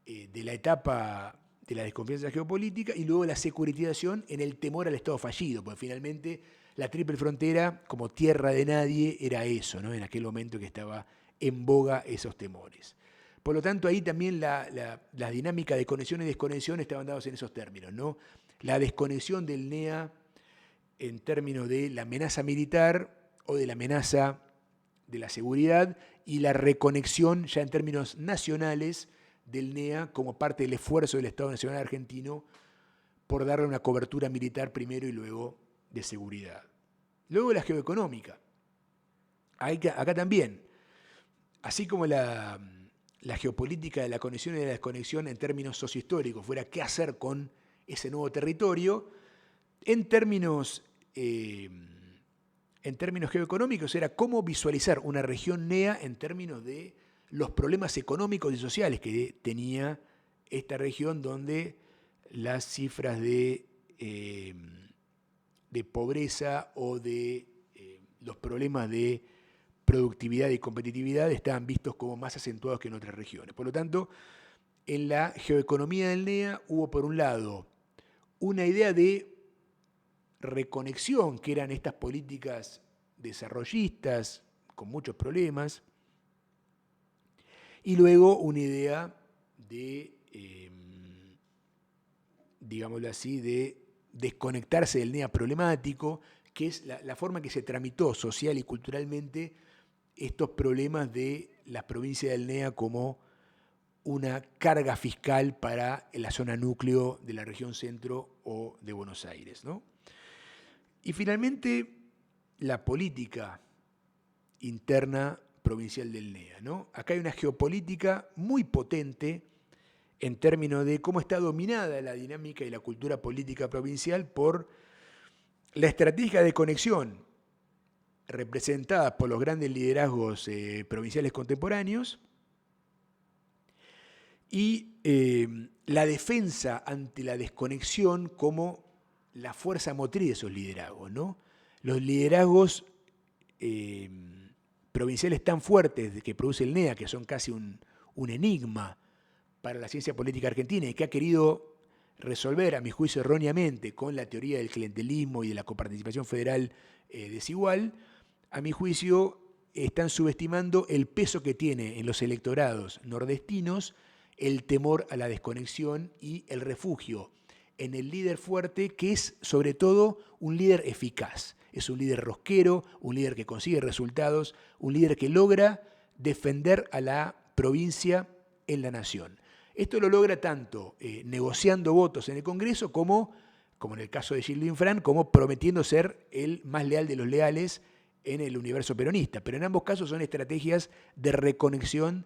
de la etapa de la desconfianza geopolítica y luego la securitización en el temor al Estado fallido, porque finalmente la triple frontera como tierra de nadie era eso, ¿no? En aquel momento que estaba en boga esos temores. Por lo tanto, ahí también la dinámica de conexión y desconexión estaban dados en esos términos, ¿no? La desconexión del NEA en términos de la amenaza militar o de la amenaza de la seguridad y la reconexión ya en términos nacionales del NEA como parte del esfuerzo del Estado Nacional Argentino por darle una cobertura militar primero y luego de seguridad. Luego la geoeconómica. Acá también, así como la geopolítica de la conexión y de la desconexión en términos sociohistóricos fuera qué hacer con ese nuevo territorio, en términos geoeconómicos era cómo visualizar una región NEA en términos de los problemas económicos y sociales que tenía esta región, donde las cifras de pobreza o de los problemas de productividad y competitividad estaban vistos como más acentuados que en otras regiones. Por lo tanto, en la geoeconomía del NEA hubo, por un lado, una idea de reconexión, que eran estas políticas desarrollistas con muchos problemas, y luego una idea de, digámoslo así, de desconectarse del NEA problemático, que es la forma que se tramitó social y culturalmente estos problemas de las provincias del NEA como una carga fiscal para la zona núcleo de la región centro o de Buenos Aires, ¿no? Y finalmente, la política interna provincial del NEA, ¿no? Acá hay una geopolítica muy potente en términos de cómo está dominada la dinámica y la cultura política provincial por la estrategia de conexión representada por los grandes liderazgos provinciales contemporáneos y la defensa ante la desconexión como la fuerza motriz de esos liderazgos, ¿no? Los liderazgos provinciales tan fuertes que produce el NEA, que son casi un enigma para la ciencia política argentina y que ha querido resolver, a mi juicio erróneamente, con la teoría del clientelismo y de la coparticipación federal desigual, a mi juicio están subestimando el peso que tiene en los electorados nordestinos el temor a la desconexión y el refugio en el líder fuerte, que es sobre todo un líder eficaz. Es un líder rosquero, un líder que consigue resultados, un líder que logra defender a la provincia en la nación. Esto lo logra tanto negociando votos en el Congreso como en el caso de Gildo Infran, como prometiendo ser el más leal de los leales en el universo peronista. Pero en ambos casos son estrategias de reconexión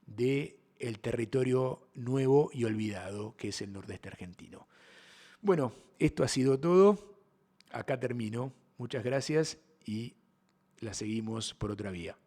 del territorio nuevo y olvidado, que es el nordeste argentino. Bueno, esto ha sido todo. Acá termino. Muchas gracias y la seguimos por otra vía.